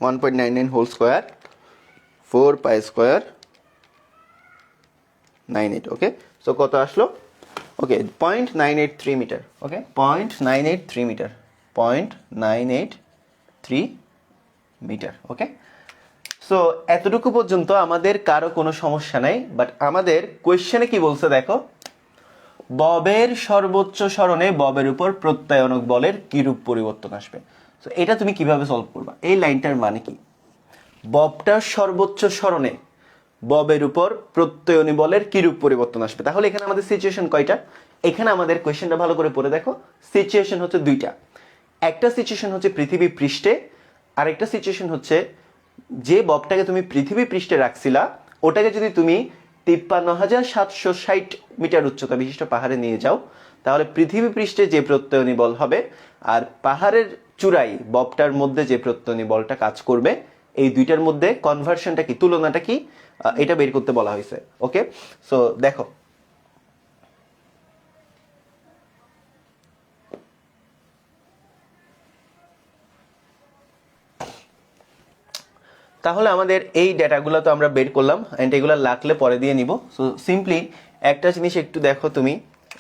Speaker 1: 1.99 হোল স্কোয়ার 4 পাই স্কোয়ার 98। ওকে, সো কত আসলো, ওকে 0.983 মিটার। ওকে, 0.983 মিটার, 0.983 মিটার। ওকে, সো এতটুকু পর্যন্ত আমাদের কারো কোনো সমস্যা নাই, বাট আমাদের কোয়েশ্চেনে কি বলছে দেখো, ববের সর্বোচ্চ সরণে ববের উপর প্রত্যায়নক বলের কিরূপ পরিবর্তন আসবে। সো এটা তুমি কিভাবে সলভ করবা, এই লাইনটার মানে কি, ববটার সর্বোচ্চ সরণে ববের উপর প্রত্যয়নী বলের কিরূপ পরিবর্তন আসবে। তাহলে এখানে আমাদের সিচুয়েশন কয়টা, এখানে আমাদের কোয়েশ্চেনটা ভালো করে পড়ে দেখো, সিচুয়েশন হচ্ছে দুইটা। একটা সিচুয়েশন হচ্ছে পৃথিবী পৃষ্ঠে, আরেকটা সিচুয়েশন হচ্ছে যে ববটাকে তুমি পৃথিবী পৃষ্ঠে রাখছিলা ওটাকে যদি তুমি 53,760 মিটার উচ্চতা বিশিষ্ট পাহাড়ে নিয়ে যাও, তাহলে পৃথিবী পৃষ্ঠে যে প্রত্যয়নী বল হবে আর পাহাড়ের চূড়াই ববটার মধ্যে যে প্রত্যয়নী বলটা কাজ করবে, এই দুইটার মধ্যে কনভার্সনটা কি, তুলনাটা কি, এটা বের করতে বলা হয়েছে। ওকে, সো দেখো তাহলে আমাদের এই ডেটাগুলো তো আমরা বের করলাম, অ্যান্ড এগুলো লাগলে পরে দিয়ে নিব। সো সিম্পলি একটা জিনিস একটু দেখো তুমি,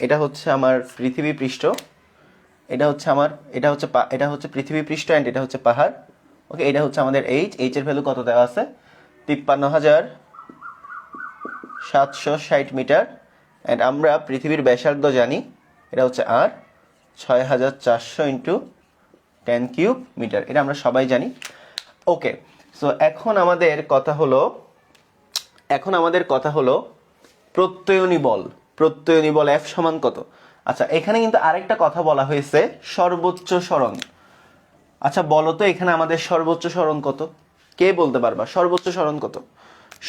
Speaker 1: এটা হচ্ছে আমার পৃথিবী পৃষ্ঠ, এটা হচ্ছে পৃথিবী পৃষ্ঠ, অ্যান্ড এটা হচ্ছে পাহাড়। ওকে, এটা হচ্ছে আমাদের এইচ এর ভ্যালু কত দেওয়া আছে, 53,760 মিটার, অ্যান্ড আমরা পৃথিবীর ব্যাসার্ধ জানি, এটা হচ্ছে আর 6,400 ইন্টু 10 কিউব মিটার, এটা আমরা সবাই জানি। ওকে, সো এখন আমাদের কথা হলো প্রত্যয়নী বল এফ সমান কত। আচ্ছা, এখানে কিন্তু আরেকটা কথা বলা হয়েছে, সর্বোচ্চ সরণ। আচ্ছা বলো তো এখানে আমাদের সর্বোচ্চ সরণ কত, কে বলতে পারবা সর্বোচ্চ সরণ কত,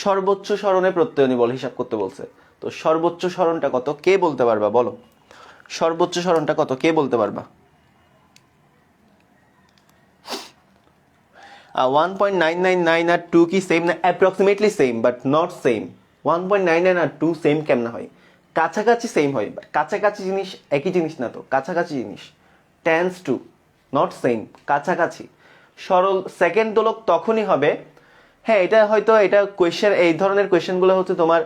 Speaker 1: সর্বোচ্চ সরণে প্রত্যয়নী বল হিসাব করতে বলছে, তো সর্বোচ্চ সরণটা কত কে বলতে পারবা, বলো সর্বোচ্চ সরণটা কত কে বলতে পারবা। 1.999 আর 2 কি সেম না, approximately same but not same. 1.99 আর 2 সেম কেমনে হয়, কাছাকাছি সেম হয়, কাছাকাছি জিনিস একই জিনিস না তো, কাছাকাছি জিনিস, টেন্স টু নট সেম, কাছাকাছি। সরল সেকেন্ড দোলক তখনই হবে, হ্যাঁ এটা হয়তো এটা কোয়েশ্চেন, এই ধরনের কোয়েশ্চেনগুলো হচ্ছে তোমার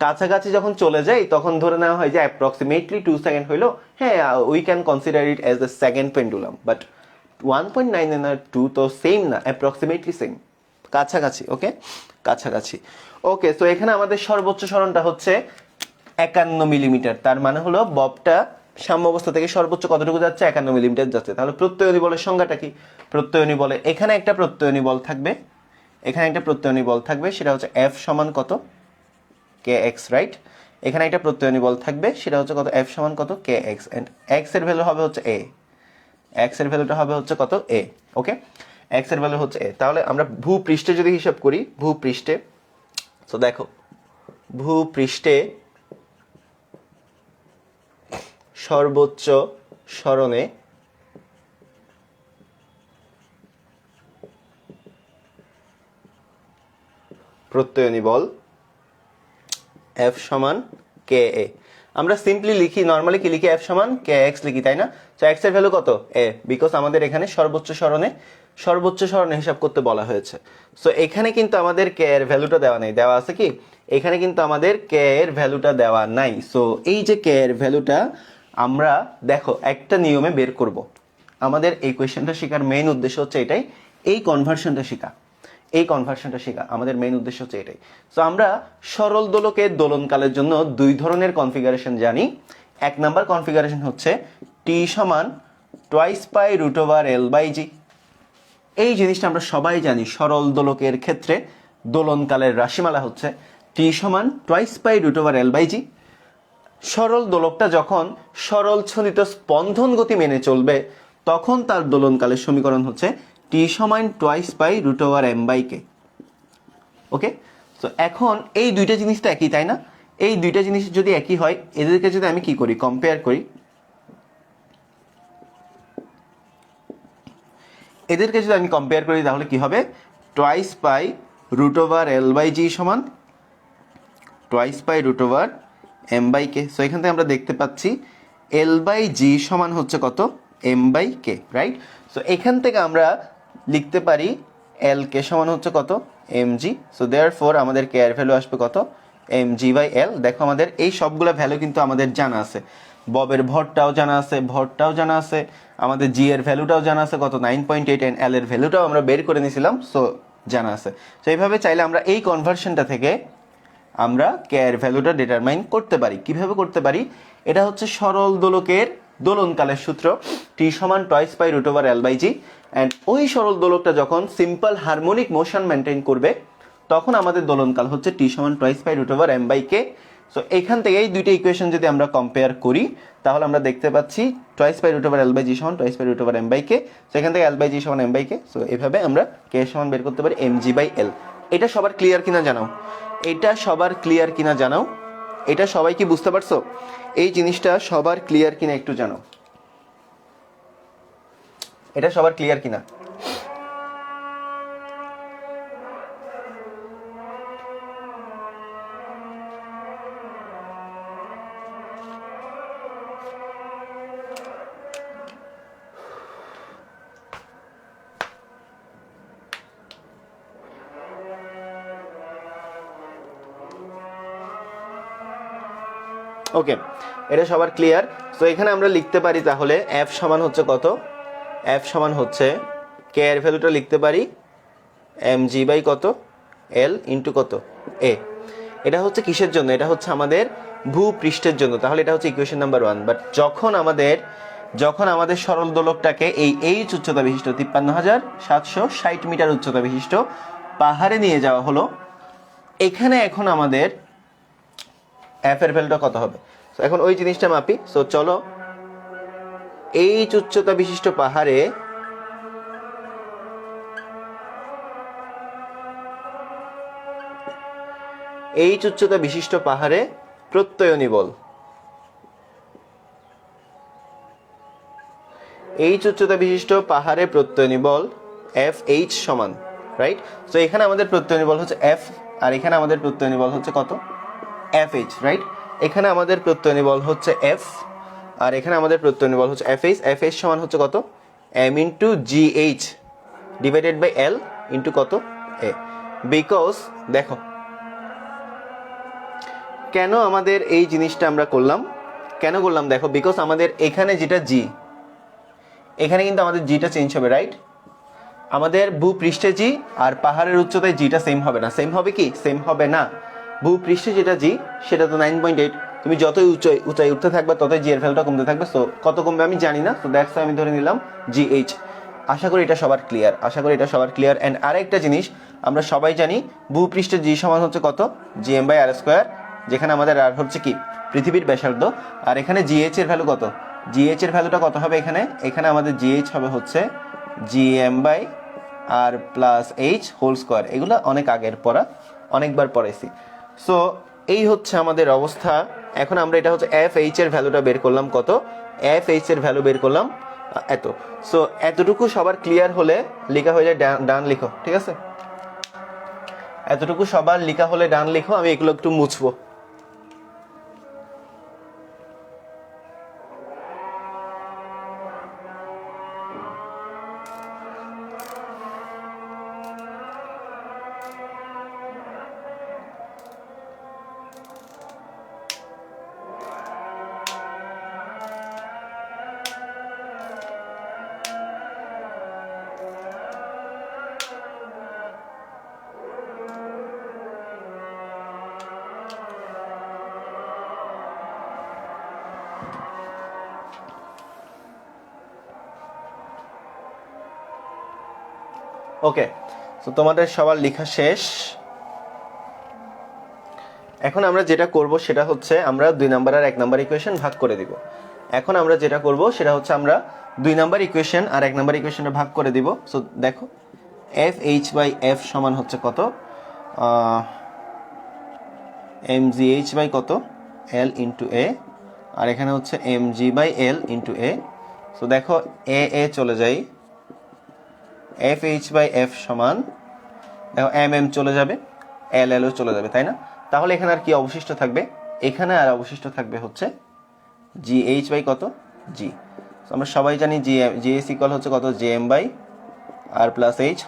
Speaker 1: কাছাকাছি যখন চলে যায় তখন ধরে নেওয়া হয় যে অ্যাপ্রক্সিমেটলি 2 সেকেন্ড হইলো, হ্যাঁ we can consider it as the second pendulum, but 1.99 আর 2 তো সেম না, অ্যাপ্রক্সিমেটলি সেম, কাছাকাছি। ওকে, কাছাকাছি। ওকে, তো এখানে আমাদের সর্বোচ্চ সরণটা হচ্ছে 51 মিলিমিটার, তার মানে হলো ববটা সাম্য অবস্থা থেকে সর্বোচ্চ কতটুকু যাচ্ছে 51 মিলিমিটার যাচ্ছে। তাহলে প্রত্যয়নী বলের সংজ্ঞাটা কি? প্রত্যয়নী বলে এখানে একটা প্রত্যয়নী বল থাকবে, এখানে একটা প্রত্যয়নী বল থাকবে, সেটা হচ্ছে F সমান কত kx, রাইট? এখানে একটা প্রত্যয়নী বল থাকবে, সেটা হচ্ছে কত F সমান কত kx, এন্ড x এর ভ্যালু হবে হচ্ছে a, x এর ভ্যালুটা হবে হচ্ছে কত a। ওকে, x এর ভ্যালু হচ্ছে a। তাহলে আমরা ভূপৃষ্ঠে যদি হিসাব করি, ভূপৃষ্ঠে, তো দেখো ভূপৃষ্ঠে সর্বোচ্চ সরণে প্রত্যয়নী বল F সমান ka। আমরা সিম্পলি লিখি, নর্মালি কি লিখি, F সমান kx লিখি, তাই না? তো x এর ভ্যালু কত a, বিকজ আমাদের এখানে সর্বোচ্চ সরণে হিসাব করতে বলা হয়েছে। সো এখানে কিন্তু আমাদের k এর ভ্যালুটা দেওয়া নেই, দেওয়া আছে কি? এখানে কিন্তু আমাদের k এর ভ্যালুটা দেওয়া নাই। সো এই যে k এর ভ্যালুটা আমরা দেখো একটা নিয়মে বের করব। আমাদের এই কোয়েশ্চেনটা শেখার মেইন উদ্দেশ্য হচ্ছে এটাই, এই কনভার্সনটা শেখা, আমাদের মেইন উদ্দেশ্য হচ্ছে এটাই। সো আমরা সরল দোলকের দোলনকালের জন্য দুই ধরনের কনফিগারেশন জানি। এক নাম্বার কনফিগারেশন হচ্ছে t সমান twice pi root over l/g। এই জিনিসটা আমরা সবাই জানি, সরল দোলকের ক্ষেত্রে দোলনকালের রাশিমালা হচ্ছে t সমান twice pi root over l/g। সরল দোলকটা যখন সরল ছন্দিত স্পন্দন গতি মেনে চলবে, তখন তার দোলনকালের সমীকরণ হচ্ছে t সমান twice pi root over m/k। Okay, তো এখন এই দুইটা জিনিস তো একই, তাই না? এই দুইটা জিনিস যদি একই হয়, এদেরকে যদি আমি কি করি, কম্পেয়ার করি, তাহলে কি হবে? Twice pi root over l/g সমান twice pi root over m/k। So এখান থেকে আমরা দেখতে পাচ্ছি l/g সমান হচ্ছে কত m/k, রাইট? সো এখান থেকে আমরা লিখতে পারি l/k সমান হচ্ছে কত mg। সো দেয়ারফর আমাদের k এর ভ্যালু আসবে কত mg/l। দেখো আমাদের এই সবগুলা ভ্যালু কিন্তু আমাদের জানা আছে, ববের ভরটাও জানা আছে, আমাদের জি এর ভ্যালুটাও জানা আছে কত 9.8, এন্ড এল এর ভ্যালুটাও আমরা বের করে নিয়েছিলাম, সো জানা আছে। তো এইভাবে চাইলে আমরা এই কনভার্সনটা থেকে আমরা কে এর ভ্যালুটা ডিটারমাইন করতে পারি। কিভাবে করতে পারি? এটা হচ্ছে সরল দোলকের দোলনকালের সূত্র, টি সমান twice pi root over l/g, and ওই সরল দোলকটা যখন সিম্পল হারমোনিক মোশন মেনটেন করবে, তখন আমাদের দোলনকাল হচ্ছে টি সমান twice pi root over m/k। So এখান থেকে এই দুইটা ইকুয়েশন যদি আমরা কম্পেয়ার করি, তাহলে আমরা দেখতে পাচ্ছি twice pi root over l/g সমান twice pi root over m/k। So এখান থেকে l/g সমান m/k। সো এভাবে আমরা k সমান বের করতে পারি mg/l। এটা সবার ক্লিয়ার কিনা জানাও, এটা সবাই কি বুঝতে পারছো? এই জিনিসটা সবার ক্লিয়ার কিনা একটু জানাও, এটা সবার ক্লিয়ার কিনা? ওকে, এটা সবার ক্লিয়ার। সো এখানে আমরা লিখতে পারি তাহলে f সমান হচ্ছে কত, f সমান হচ্ছে k এর ভ্যালুটা লিখতে পারি mg বাই কত l ইন্টু কত a। এটা হচ্ছে কিসের জন্য? এটা হচ্ছে আমাদের ভূপৃষ্ঠের জন্য। তাহলে এটা হচ্ছে ইকুয়েশন নাম্বার 1। বাট যখন আমাদের সরল দোলকটাকে এই এইচ উচ্চতা বিশিষ্ট 53,760 মিটার উচ্চতা বিশিষ্ট পাহাড়ে নিয়ে যাওয়া হলো, এখানে এখন আমাদের f এর ভ্যালুটা কত হবে? সো এখন ওই জিনিসটা মাপি। সো চলো, এইচ উচ্চতা বিশিষ্ট পাহাড়ে প্রত্যয়নী বল, FH সমান, রাইট? সো এখানে আমাদের প্রত্যয়নী বল হচ্ছে F, আর এখানে আমাদের প্রত্যয়নী বল হচ্ছে কত FH, রাইট? এখানে আমাদের প্রত্যয়নী বল হচ্ছে F, আর এখানে আমাদের প্রত্যয়নী বল হচ্ছে FH। FH সমান হচ্ছে কত m into GH divided by L into কত A। বিকজ দেখো কেন আমাদের এই জিনিসটা আমরা করলাম, দেখো, বিকজ আমাদের এখানে যেটা G, এখানে কিন্তু আমাদের জিটা চেঞ্জ হবে, রাইট? আমাদের ভূপৃষ্ঠে জি আর পাহাড়ের উচ্চতায় জিটা সেম হবে না। সেম হবে কি? সেম হবে না। ভূপৃষ্ঠে যেটা জি সেটা তো 9.8, তুমি যতই উঁচাই উঠতে থাকবে ততই জি এর ভ্যালুটা কমতে থাকবে। সো কত কমবে আমি জানি না, তো দ্যাটস আমি ধরে নিলাম GH। আশা করি এটা সবার ক্লিয়ার। অ্যান্ড আরেকটা জিনিস, আমরা সবাই জানি ভূপৃষ্ঠে জি সমান হচ্ছে কত, GM/r², যেখানে আমাদের আর হচ্ছে কি পৃথিবীর ব্যাসার্ধ। আর এখানে GH এর ভ্যালু কত, GH এর ভ্যালুটা কত হবে এখানে আমাদের GH হবে হচ্ছে GM/r+h²। এগুলো অনেক আগের পড়া, অনেকবার পড়াইছি। সো এই হচ্ছে আমাদের অবস্থা। এখন আমরা এটা হচ্ছে FH এর ভ্যালুটা বের করলাম কত, FH এর ভ্যালু বের করলাম এত। সো এতটুকু সবার ক্লিয়ার হলে লেখা হয়ে যায় ডান লিখো, ঠিক আছে? এতটুকু সবার লেখা হলে ডান লিখো, আমি এগুলো একটু মুছবো। ওকে, তো তোমাদের সবার লেখা শেষ। এখন আমরা যেটা করব সেটা হচ্ছে আমরা 2 নাম্বার আর 1 নাম্বার ইকুয়েশন ভাগ করে দিব। এখন আমরা যেটা করব সেটা হচ্ছে আমরা 2 নাম্বার ইকুয়েশন আর 1 নাম্বার ইকুয়েশনে ভাগ করে দিব। সো দেখো FH/F সমান হচ্ছে কত, mgh/ কত, L × A, আর এখানে হচ্ছে mg/L × A। সো দেখো A চলে যায়, FH/F সমান দেখো mm চলে যাবে, LL ও চলে যাবে, তাই না? তাহলে এখানে আর কি অবশিষ্ট থাকবে, এখানে আর অবশিষ্ট থাকবে হচ্ছে GH/ কত, G। আমরা সবাই জানি GH ইকুয়াল হচ্ছে কত, GM/r+h²,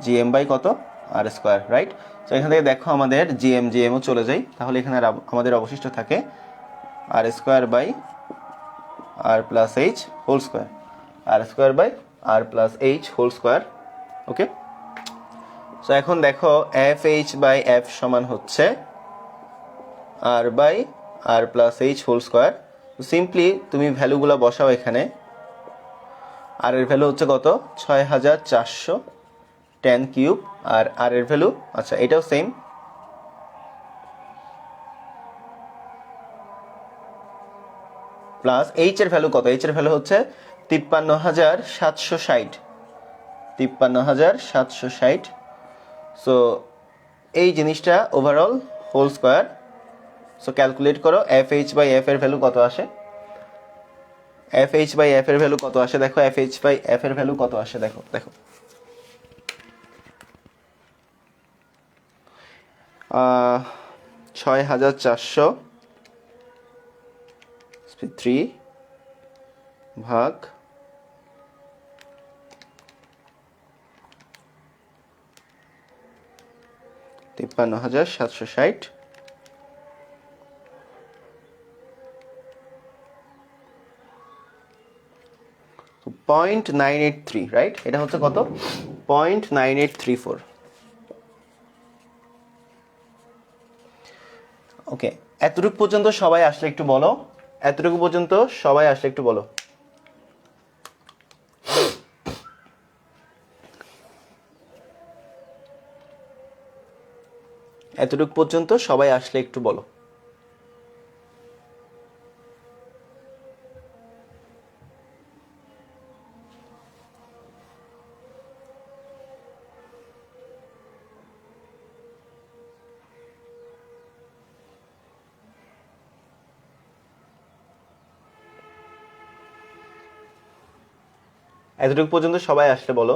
Speaker 1: GM/ কত, r², রাইট? তো এখান থেকে দেখো আমাদের GM ও চলে যায়, তাহলে এখানে আমাদের অবশিষ্ট থাকে r²/r+h², r²/r+h²। ওকে, সো এখন দেখো FH/F সমান হচ্ছে r/r+h²। সিম্পলি তুমি ভ্যালুগুলো বসাও এখানে। আর এর ভ্যালু হচ্ছে কত, 6410³ আর আর এর ভ্যালু, আচ্ছা এটাও সেম, প্লাস এইচ এর ভ্যালু কত, এইচ এর ভ্যালু হচ্ছে 53760। সো এই জিনিসটা overall whole square. So calculate করো FH/F এর ভ্যালু কত আসে, FH/F এর ভ্যালু কত আসে দেখো, FH/F এর ভ্যালু কত আসে দেখো, 6403 ভাগ 53760, তো 0.983, রাইট? এটা হচ্ছে কত, 0.9834। ওকে, এতটুকু পর্যন্ত সবাই আসলে একটু বলো, এতটুকু পর্যন্ত সবাই আসলে একটু বলো। এতটুকু পর্যন্ত সবাই আসলে একটু বলো। এতটুকু পর্যন্ত সবাই আসলে বলো।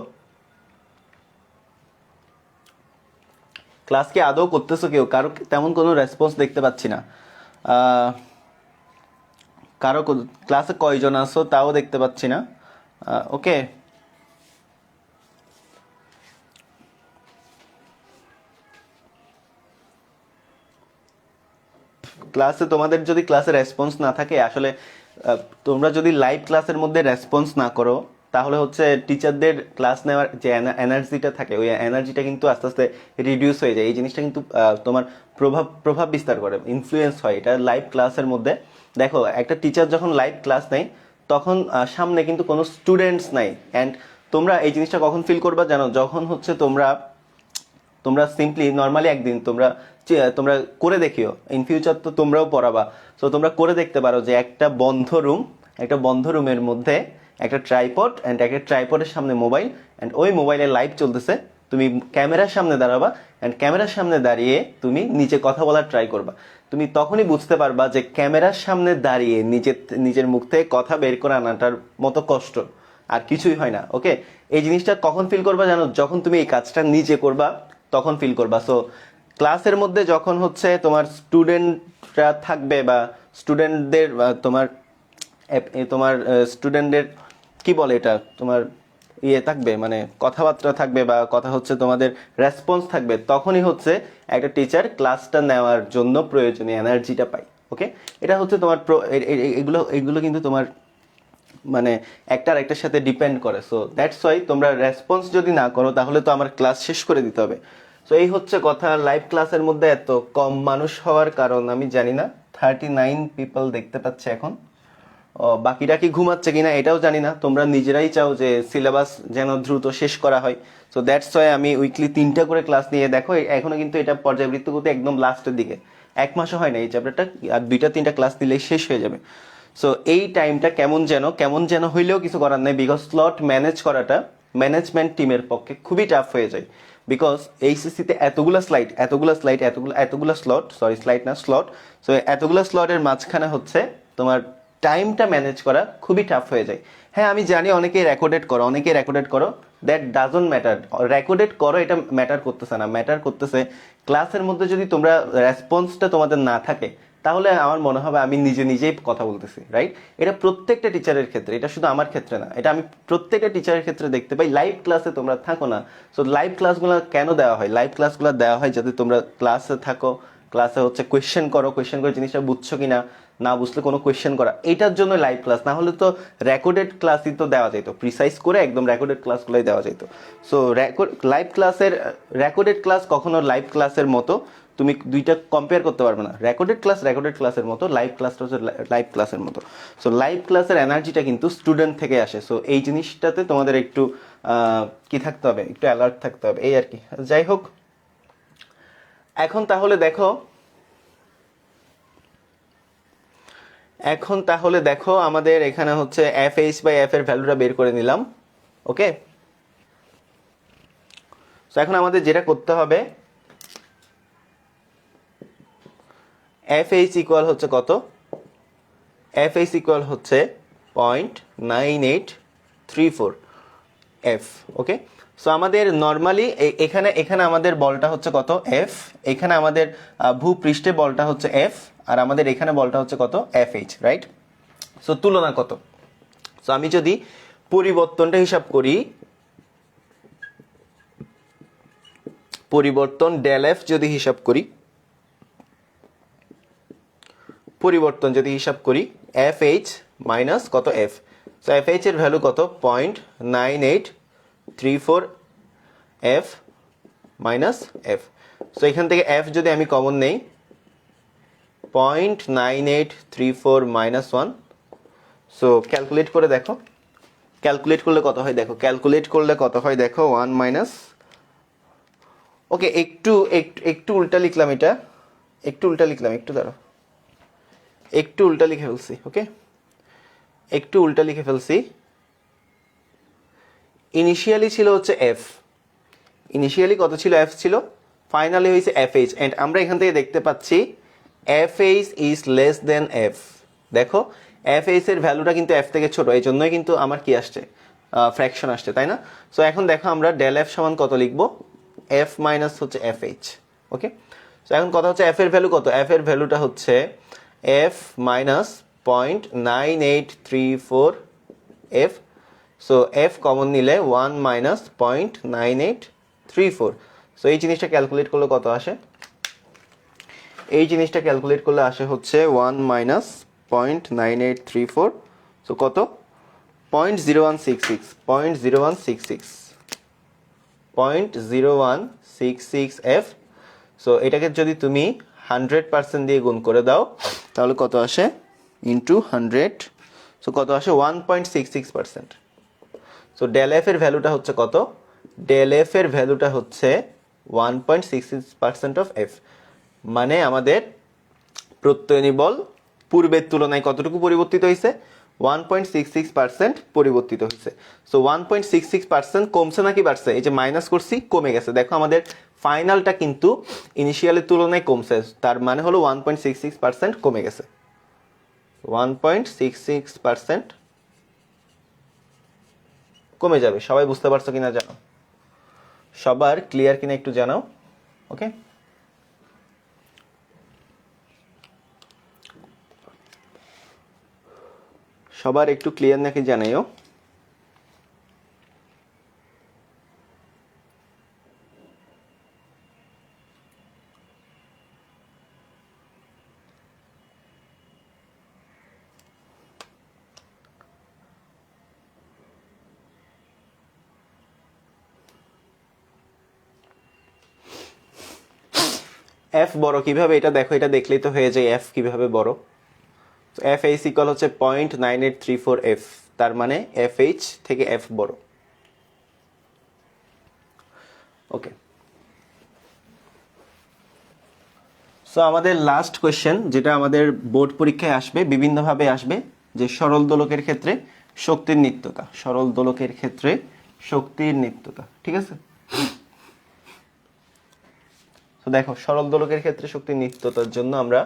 Speaker 1: ক্লাস কি আদৌ করতেছো কেউ? কারো তেমন কোনো রেসপন্স দেখতে পাচ্ছি না। কারো ক্লাসে কয়জন আছো তাও দেখতে পাচ্ছি না। ওকে, ক্লাসে তোমাদের যদি ক্লাসে রেসপন্স না থাকে, আসলে তোমরা যদি লাইভ ক্লাসের মধ্যে রেসপন্স না করো তাহলে হচ্ছে টিচারদের ক্লাস নেওয়ার যে এনার্জিটা থাকে ওই এনার্জিটা কিন্তু আস্তে আস্তে রিডিউস হয়ে যায়। এই জিনিসটা কিন্তু তোমার প্রভাব বিস্তার করে, ইনফ্লুয়েন্স হয় এটা লাইভ ক্লাসের মধ্যে। দেখো একটা টিচার যখন লাইভ ক্লাস নেয় তখন সামনে কিন্তু কোনো স্টুডেন্টস নাই। অ্যান্ড তোমরা এই জিনিসটা কখন ফিল করবা জানো, যখন হচ্ছে তোমরা সিম্পলি নর্মালি একদিন তোমরা করে দেখিও, ইন ফিউচার তো তোমরাও পড়াবা। সো তোমরা করে দেখতে পারো যে একটা বন্ধ রুমের মধ্যে একটা ট্রাইপড অ্যান্ড একটা ট্রাইপডের সামনে মোবাইল, অ্যান্ড ওই মোবাইলে লাইভ চলতেছে, তুমি ক্যামেরার সামনে দাঁড়াবা অ্যান্ড ক্যামেরার সামনে দাঁড়িয়ে তুমি নিচে কথা বলার ট্রাই করবা। তুমি তখনই বুঝতে পারবা যে ক্যামেরার সামনে দাঁড়িয়ে নিজের মুখ থেকে কথা বের করে আনাটার মতো কষ্ট আর কিছুই হয় না। ওকে, এই জিনিসটা কখন ফিল করবা জানো, যখন তুমি এই কাজটা নিজে করবা তখন ফিল করবা। সো ক্লাসের মধ্যে যখন হচ্ছে তোমার স্টুডেন্টরা থাকবে বা স্টুডেন্টদের তোমার স্টুডেন্টদের কি বলে এটা, তোমার থাকবে মানে কথাবার্তা থাকবে বা কথা হচ্ছে তোমাদের রেসপন্স থাকবে, তখনই হচ্ছে একটা টিচার ক্লাসটা নেওয়ার জন্য প্রয়োজনীয় এনার্জিটা পায়। ওকে, এটা হচ্ছে তোমার এগুলো কিন্তু তোমার মানে একটার একটার সাথে ডিপেন্ড করে। সো দ্যাটস ওয়াই তোমরা রেসপন্স যদি না করো তাহলে তো আমার ক্লাস শেষ করে দিতে হবে। সো এই হচ্ছে কথা। লাইভ ক্লাসের মধ্যে এত কম মানুষ হওয়ার কারণ আমি জানি না। 39 পিপল দেখতে পাচ্ছে এখন, বাকিরা কি ঘুমাচ্ছে কিনা এটাও জানি না। তোমরা নিজেরাই চাও যে সিলেবাস যেন দ্রুত শেষ করা হয়। সো দ্যাটস ওয়াই আমি উইকলি 3টা করে ক্লাস নিয়ে, দেখো এখনো কিন্তু এটা পর্যাবৃত্ত করতে একদম লাস্টের দিকে, 1 মাসও হয় না এই চ্যাপ্টারটা, আর 2-3টা ক্লাস দিলেই শেষ হয়ে যাবে। সো এই টাইমটা কেমন যেন হইলেও কিছু করার নেই, বিকজ স্লট ম্যানেজ করাটা ম্যানেজমেন্ট টিমের পক্ষে খুবই টাফ হয়ে যায়। বিকজ এইচএসসিতে এতগুলো স্লট, সো এতগুলো স্লটের মাঝখানে হচ্ছে তোমার টাইমটা ম্যানেজ করা খুবই টাফ হয়ে যায়। হ্যাঁ আমি জানি অনেকেই রেকর্ডেড করো, দ্যাট ডাজন্ট ম্যাটার। রেকর্ডেড করো এটা ম্যাটার করতেছে না, ম্যাটার করতেছে ক্লাসের মধ্যে যদি তোমরা রেসপন্সটা তোমাদের না থাকে তাহলে আমার মনে হবে আমি নিজেই কথা বলতেছি, রাইট? এটা প্রত্যেকটা টিচারের ক্ষেত্রে, এটা শুধু আমার ক্ষেত্রে না, এটা আমি প্রত্যেকটা টিচারের ক্ষেত্রে দেখতে পাই। লাইভ ক্লাসে তোমরা থাকো না। সো লাইভ ক্লাসগুলো কেন দেওয়া হয়? লাইভ ক্লাসগুলো দেওয়া হয় যাতে তোমরা ক্লাসে থাকো, ক্লাসে হচ্ছে কোয়েশ্চেন করে জিনিসটা বুঝছো কিনা, না বুঝলে কোনো কোয়েশ্চেন করা, এটার জন্য লাইভ ক্লাস। না হলে তো রেকর্ডেড ক্লাসই তো দেওয়া যেত, প্রিসাইজ করে একদম রেকর্ডেড ক্লাসগুলোই দেওয়া যেত। সো রেকর্ডেড ক্লাস কখনো লাইভ ক্লাসের মতো তুমি দুইটা কম্পেয়ার করতে পারবে না। রেকর্ডেড ক্লাসের মতো, লাইভ ক্লাসটা হচ্ছে লাইভ ক্লাসের মতো। সো লাইভ ক্লাসের এনার্জিটা কিন্তু স্টুডেন্ট থেকে আসে। সো এই জিনিসটাতে তোমাদের একটু কি থাকতে হবে, একটু অ্যালার্ট থাকতে হবে, এই আর কি। যাই হোক, এখন তাহলে দেখো আমাদের এখানে হচ্ছে FH/F এর ভ্যালুটা বের করে নিলাম। ওকে, সো এখন আমাদের যেটা করতে হবে, FH ইকুয়াল হচ্ছে কত? FH ইকুয়াল হচ্ছে 0.9834 F। ওকে, সো আমাদের নর্মালি এখানে আমাদের বলটা হচ্ছে কত? F। এখানে আমাদের ভূপৃষ্ঠে বলটা হচ্ছে F, আর আমাদের এখানে বলটা হচ্ছে কত? FH, right? সো তুলনা কত? সো আমি যদি পরিবর্তনটা হিসাব করি, পরিবর্তন del F যদি হিসাব করি, FH মাইনাস কত? F। সো FH এর ভ্যালু কত? 0.9834 F মাইনাস F। সো এখান থেকে F যদি আমি কমন নেই, 0.9834 মাইনাস 1। সো ক্যালকুলেট করে দেখো, ক্যালকুলেট করলে কত হয় দেখো, 1 মাইনাস, ওকে একটু উল্টা লিখলাম, একটু দাঁড়াও, একটু উল্টা লিখে ফেলছি। ওকে, একটু উল্টা লিখে ফেলছি। ইনিশিয়ালি ছিল হচ্ছে F, ইনিশিয়ালি কত ছিল? F ছিল, ফাইনালি হয়েছে FH, এন্ড আমরা এখান থেকে দেখতে পাচ্ছি FH is less than F। দেখো FH এর ভ্যালুটা কিন্তু F থেকে ছোট, এই জন্যই কিন্তু আমার কি আসছে? ফ্র্যাকশন আসছে, তাই না? সো এখন দেখো আমরা del F সমান কত লিখবো? F মাইনাস হচ্ছে FH। ওকে, সো এখন কথা হচ্ছে F এর ভ্যালু কত? F এর ভ্যালুটা হচ্ছে F minus 0.9834 F। So F common নিলে 1 মাইনাস 0.9834। সো এই জিনিসটা ক্যালকুলেট করলে কত আসে? হচ্ছে 1 মাইনাস 0.9834। সো কত? 0.0166 0.0166 f। সো এটাকে যদি তুমি 100% দিয়ে গুণ করে দাও তাহলে কত আসে ইন্টু 100, সো কত আসে 1.66%। সো ডেল এফ এর ভ্যালুটা হচ্ছে কত? ডেল এফ এর ভ্যালুটা হচ্ছে 1.66% অফ এফ, মানে আমাদের প্রত্যয়নী বল পূর্বের তুলনায় কতটুকু পরিবর্তিত হয়েছে? 1.66% পরিবর্তিত হয়েছে। সো 1.66% কমছে নাকি বাড়ছে? এই যে মাইনাস করছি, কমে গেছে। দেখো আমাদের ফাইনালটা কিন্তু ইনিশিয়ালের তুলনায় কমছে, তার মানে হলো 1.66% কমে গেছে। 1.66% কমে যাবে। সবাই বুঝতে পারছো কিনা জানো? সবার ক্লিয়ার কিনা একটু জানাও। ওকে, সবার একটু ক্লিয়ার নাকি জানাইও। এফ বড় কিভাবে এটা দেখো, এটা দেখলেই তো হয়ে যায় এফ কিভাবে বড়। এফ এইচ ইকুয়াল হচ্ছে 0.9834 এফ, তার মানে এফ এইচ থেকে এফ বড়। ওকে, সো আমাদের লাস্ট কোয়েশ্চেন, যেটা আমাদের বোর্ড পরীক্ষায় আসবে, বিভিন্নভাবে আসবে, যে সরল দোলকের ক্ষেত্রে শক্তির নিত্যতা। সরল দোলকের ক্ষেত্রে শক্তির নিত্যতা, ঠিক আছে? তো দেখো সরল দোলকের ক্ষেত্রে শক্তির নিত্যতার জন্য আমরা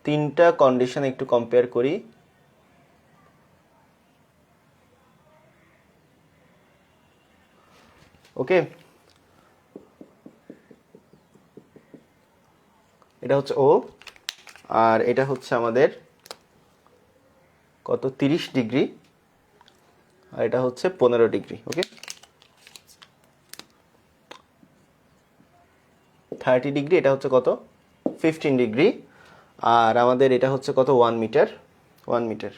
Speaker 1: তিনটা কন্ডিশন একটু কম্পেয়ার করি। ওকে, এটা হচ্ছে ও, আর এটা হচ্ছে আমাদের কত 30 ডিগ্রি, আর এটা হচ্ছে 15 ডিগ্রি। ওকে, 30 ডিগ্রি, এটা হচ্ছে কত 15 ডিগ্রি, আর আমাদের এটা হচ্ছে কত 1 মিটার। 1 মিটার,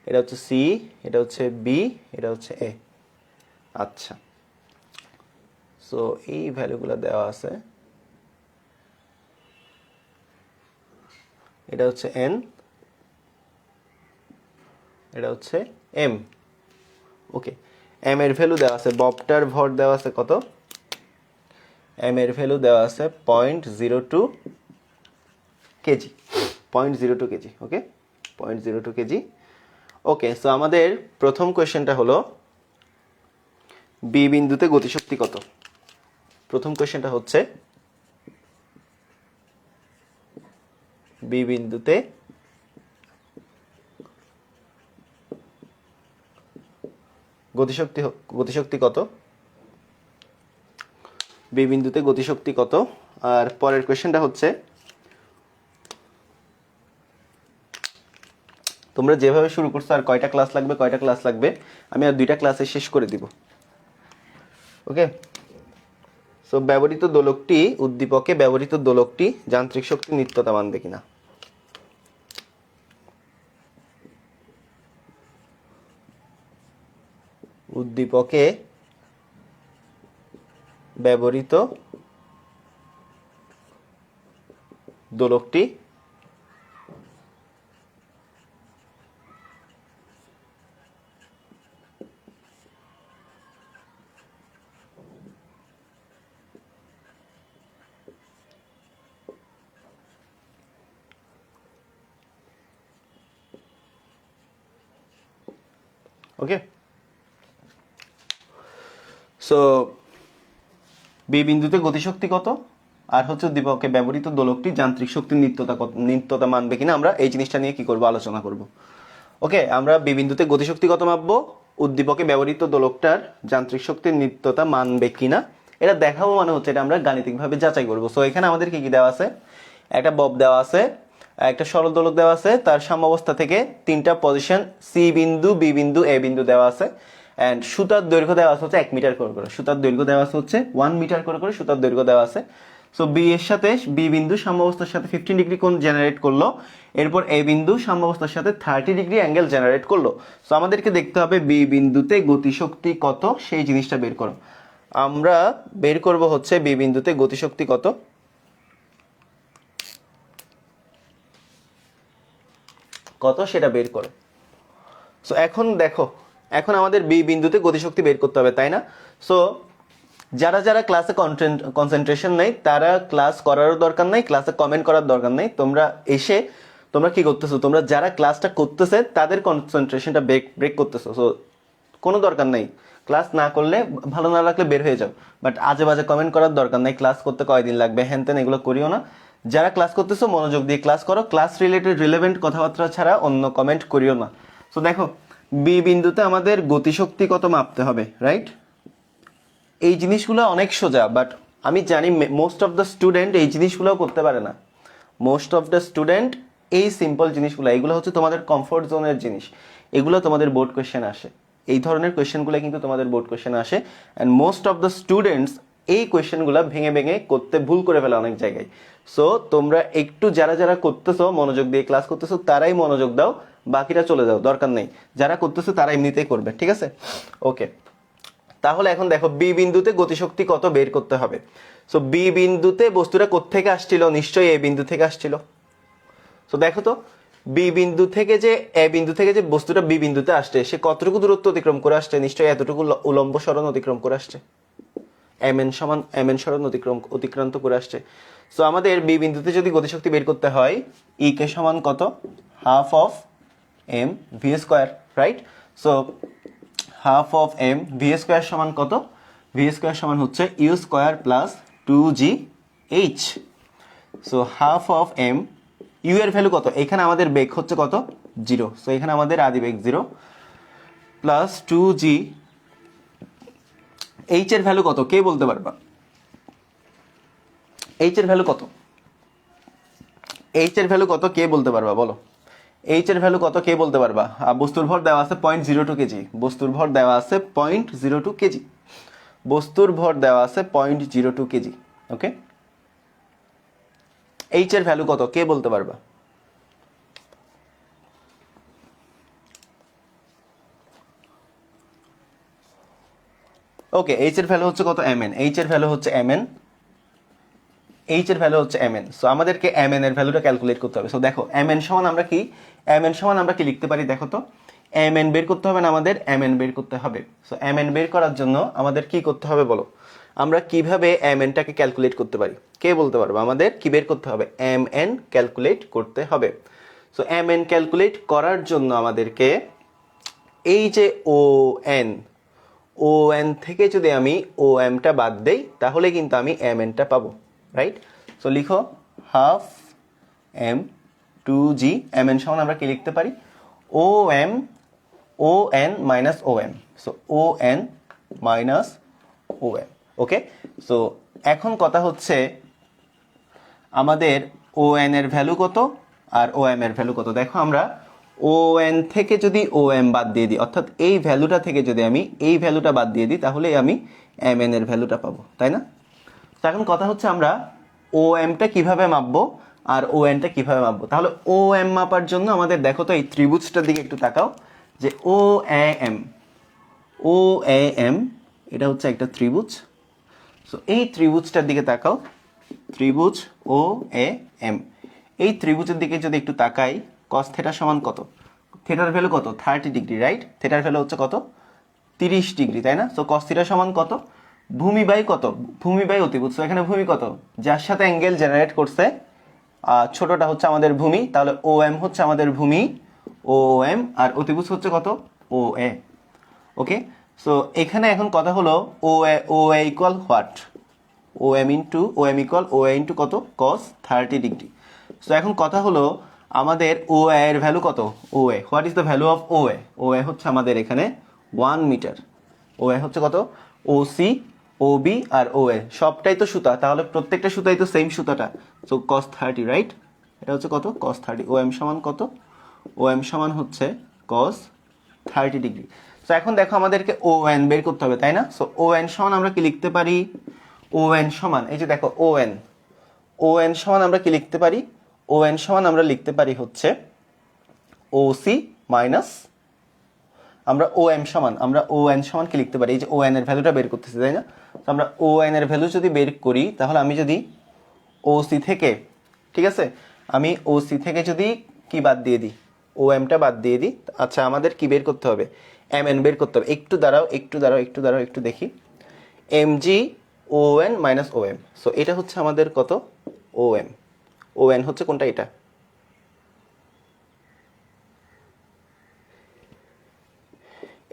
Speaker 1: এটা হচ্ছে সি, এটা হচ্ছে বি, এটা হচ্ছে এ। আচ্ছা, সো এই ভ্যালুগুলো দেওয়া আছে। এটা হচ্ছে এন, এটা হচ্ছে এম। ওকে, এম এর ভ্যালু দেওয়া আছে, ববটার ভর দেওয়া আছে কত? এম এর ভ্যালু দেওয়া আছে 0.02 কেজি, 0.02 কেজি। ওকে, 0.02 কেজি। ওকে, সো আমাদের প্রথম কোয়েশ্চেনটা হলো বি বিন্দুতে গতিশক্তি কত? প্রথম কোয়েশ্চেনটা হচ্ছে বি বিন্দুতে গতিশক্তি কত? বি বিন্দুতে গতিশক্তি কত? আর পরের কোয়েশ্চেনটা হচ্ছে তোমরা যেভাবে শুরু করছো আর কয়টা ক্লাস লাগবে, আমি আর 2টা ক্লাসে শেষ করে দিব। ওকে, সো ব্যবহৃত দোলকটি, উদ্দীপকে ব্যবহৃত দোলকটি যান্ত্রিক শক্তি নিত্যতা মানবে কিনা। উদ্দীপকে ব্যবহৃত দোলকটি ওকে, সো বি বিন্দুতে গতিশক্তি কত, আর হচ্ছে উদ্দীপকে ব্যবহৃত দোলকটি যান্ত্রিক শক্তির নিত্যতা মানবে কিনা, আমরা এই জিনিসটা নিয়ে কি করব, আলোচনা করব। ওকে, আমরা বি বিন্দুতে গতিশক্তি কত মাপবো, উদ্দীপকে ব্যবহৃত দোলকটার যান্ত্রিক শক্তির নিত্যতা মানবে কিনা এটা দেখাবো, মানে হচ্ছে এটা আমরা গাণিতিকভাবে যাচাই করব। সো এখানে আমাদের কি কি দেওয়া আছে? একটা বব দেওয়া আছে, একটা সরল দোলক দেওয়া আছে, তার সাম্যাবস্থা থেকে 3টা পজিশন সি বিন্দু, বি বিন্দু, এ বিন্দু দেওয়া আছে, এন্ড সুতার দৈর্ঘ্য দেওয়া আছে হচ্ছে 1 মিটার করে করে, সুতার দৈর্ঘ্য দেওয়া আছে হচ্ছে 1 মিটার করে করে সুতার দৈর্ঘ্য দেওয়া আছে। সো বি এর সাথে বি বিন্দু সাম্যাবস্থার সাথে 15 ডিগ্রি কোণ জেনারেট করলো, এরপর এ বিন্দু সাম্যাবস্থার সাথে 30 ডিগ্রি অ্যাঙ্গেল জেনারেট করলো। সো আমাদেরকে দেখতে হবে বি বিন্দুতে গতিশক্তি কত, সেই জিনিসটা বের করো। আমরা বের করব হচ্ছে বি বিন্দুতে গতিশক্তি কত। কত সেটা বের করো। সো এখন দেখো, এখন আমাদের বি বিন্দুতে গতিশক্তি বের করতে হবে, তাই না? সো যারা যারা ক্লাসে কনসেন্ট্রেশন নেই তারা ক্লাস করারও দরকার নেই, ক্লাসে কমেন্ট করার দরকার নেই। তোমরা এসে তোমরা কি করতেছো, তোমরা যারা ক্লাসটা করতেছে তাদের কনসেন্ট্রেশনটা ব্রেক করতেছো। সো কোনো দরকার নেই, ক্লাস না করলে, ভালো না লাগলে বের হয়ে যাও, বাট আজে বাজে কমেন্ট করার দরকার নেই। ক্লাস করতে কয়দিন লাগবে হ্যান ত্যান এগুলো করিও না। যারা ক্লাস করতেছো মনোযোগ দিয়ে ক্লাস করো, ক্লাস রিলেটেড রিলেভেন্ট কথাবার্তা ছাড়া অন্য কমেন্ট করিও না। সো দেখো, বি বিন্দুতে আমাদের গতিশক্তি কত মাপতে হবে, রাইট? এই জিনিসগুলো অনেক সোজা, বাট আমি জানি মোস্ট অফ দ্য স্টুডেন্ট এই জিনিসগুলোও করতে পারে না। মোস্ট অফ দ্য স্টুডেন্ট এই সিম্পল জিনিসগুলো, এগুলো হচ্ছে তোমাদের কমফোর্ট জোনের জিনিস, এগুলো তোমাদের বোর্ড কোয়েশ্চেন আসে। এই ধরনের কোয়েশ্চেনগুলো কিন্তু তোমাদের বোর্ড কোয়েশ্চেন আসে, and most of the students এই কোয়েশ্চেনগুলো ভেঙে ভেঙে করতে ভুল করে ফেলে অনেক জায়গায়। সো তোমরা একটু যারা যারা করতেছো মনোযোগ দিয়ে ক্লাস করতেছো তারাই মনোযোগ দাও, বাকিরা চলে যাও, দরকার নেই। যারা করতেছো তারা এমনিতেই করবে, ঠিক আছে? ওকে, তাহলে এখন দেখো বি বিন্দুতে গতিশক্তি কত বের করতে হবে। সো বি বিন্দুতে বস্তুটা কোত্থেকে আসছিল, নিশ্চয়ই এ বিন্দু থেকে আসছিল। সো দেখো তো, বি বিন্দু থেকে যে এ বিন্দু থেকে যে বস্তুটা বি বিন্দুতে আসছে সে কতটুকু দূরত্ব অতিক্রম করে আসছে, নিশ্চয়ই এতটুকু উলম্ব সরণ অতিক্রম করে আসছে, এম এন সরণ অতিক্রান্ত করে আসছে। সো আমাদের বি বিন্দুতে যদি গতিশক্তি বের করতে হয়, ই কে সমান কত, half of M V square, right? So half of M V square সমান কত, ভি স্কোয়ার সমান হচ্ছে ইউ স্কোয়ার প্লাস 2জি H. So half of M, U এর ভ্যালু কত, এখানে আমাদের বেগ হচ্ছে কত, 0। সো এখানে আমাদের আদি বেগ 0 প্লাস 2জি এইচ এর ভ্যালু কত, কে বলতে পারবা? এইচ এর ভ্যালু কত, এইচ এর ভ্যালু কত কে বলতে পারবা, বলো। এইচ এর ভ্যালু কত কে বলতে পারবা? বস্তুর ভর দেওয়া আছে 0.02 কেজি, বস্তুর ভর দেওয়া আছে 0.02 কেজি, বস্তুর ভর দেওয়া আছে 0.02 কেজি। ওকে, এইচ এর ভ্যালু কত কে বলতে পারবা? ওকে, এইচ এর ভ্যালু হচ্ছে কত, mn, এইচ এর ভ্যালু হচ্ছে mn, এইচ এর ভ্যালু হচ্ছে mn। সো আমাদেরকে mn এর ভ্যালুটা ক্যালকুলেট করতে হবে। সো দেখো mn সমান আমরা কি, mn সমান আমরা কি লিখতে পারি দেখো তো, mn বের করতে হবে না আমাদের, mn বের করতে হবে। সো mn বের করার জন্য আমাদের কি করতে হবে বলো, আমরা কিভাবে mn টাকে ক্যালকুলেট করতে পারি, কে বলতে পারবো? আমাদের কি বের করতে হবে, mn ক্যালকুলেট করতে হবে। সো mn ক্যালকুলেট করার জন্য আমাদেরকে এই যে ON থেকে যদি আমি OM টা বাদ দেই তাহলে কিন্তু আমি mn টা পাবো, রাইট? সো লিখো হাফ এম 2জি, mn সমান আমরা কি লিখতে পারি, ON minus OM। So ON minus OM। Okay, so এখন কথা হচ্ছে আমাদের ON এর ভ্যালু কত আর OM এর ভ্যালু কত। দেখো আমরা ON থেকে যদি OM বাদ দিয়ে দিই, অর্থাৎ এই ভ্যালুটা থেকে যদি আমি এই ভ্যালুটা বাদ দিয়ে দিই তাহলে আমি mn এর ভ্যালুটা পাবো, তাই না? তো এখন কথা হচ্ছে আমরা OM টা কিভাবে মাপবো আর ON টা কিভাবে মাপবো। তাহলে OM মাপার জন্য আমাদের দেখো তো এই ত্রিভুজটার দিকে একটু তাকাও, যে OAM এটা হচ্ছে একটা ত্রিভুজ। সো এই ত্রিভুজটার দিকে তাকাও, ত্রিভুজ OAM, এই ত্রিভুজের দিকে যদি একটু তাকাই, cos থিটা সমান কত, থিটার ভ্যালু কত, 30 ডিগ্রি, রাইট? থিটার ভ্যালু হচ্ছে কত, 30 ডিগ্রি, তাই না? সো cos থিটা সমান কত, ভূমি বাই কত, ভূমি বাই অতিভুজ। সো এখানে ভূমি কত, যার সাথে অ্যাঙ্গেল জেনারেট করছে ছোটটা হচ্ছে আমাদের ভূমি, তাহলে OM হচ্ছে আমাদের ভূমি, OM, আর অতিভুজ হচ্ছে কত, OA। ওকে, সো এখানে এখন কথা হলো OA equal what, OM equal OA into কত, cos 30 ডিগ্রি। সো এখন কথা হলো আমাদের OA এর ভ্যালু কত, OA, what is the value of OA? OA হচ্ছে আমাদের এখানে 1 মিটার। OA হচ্ছে কত, OC, OB আর OA সবটাই তো সুতা, তাহলে প্রত্যেকটা সুতাই তো সেম সুতাটা। So cos 30, right? এটা হচ্ছে কত, cos 30। OM সমান কত, OM সমান হচ্ছে cos 30 ডিগ্রি। সো এখন দেখো আমাদেরকে ON বের করতে হবে, তাই না? সো ON সমান আমরা কি লিখতে পারি, ON সমান এই যে দেখো ON, ও এন সমান আমরা কি লিখতে পারি, ও এন সমান আমরা লিখতে পারি হচ্ছে ও সি মাইনাস, আমরা ও এম সমান, আমরা ও এন সমান কি লিখতে পারি, এই যে ও এন এর ভ্যালুটা বের করতেছি তাই না, তো আমরা ও এন এর ভ্যালু যদি বের করি তাহলে আমি যদি ও সি থেকে, ঠিক আছে, আমি ও সি থেকে যদি কি বাদ দিয়ে দিই, ও এমটা বাদ দিয়ে দিই, আচ্ছা আমাদের কি বের করতে হবে, এম এন বের করতে হবে। একটু দাঁড়াও একটু দেখি, M G O N minus O M, so এটা হচ্ছে আমাদের কত, ও এম, ও এন হচ্ছে কোনটা, এটা,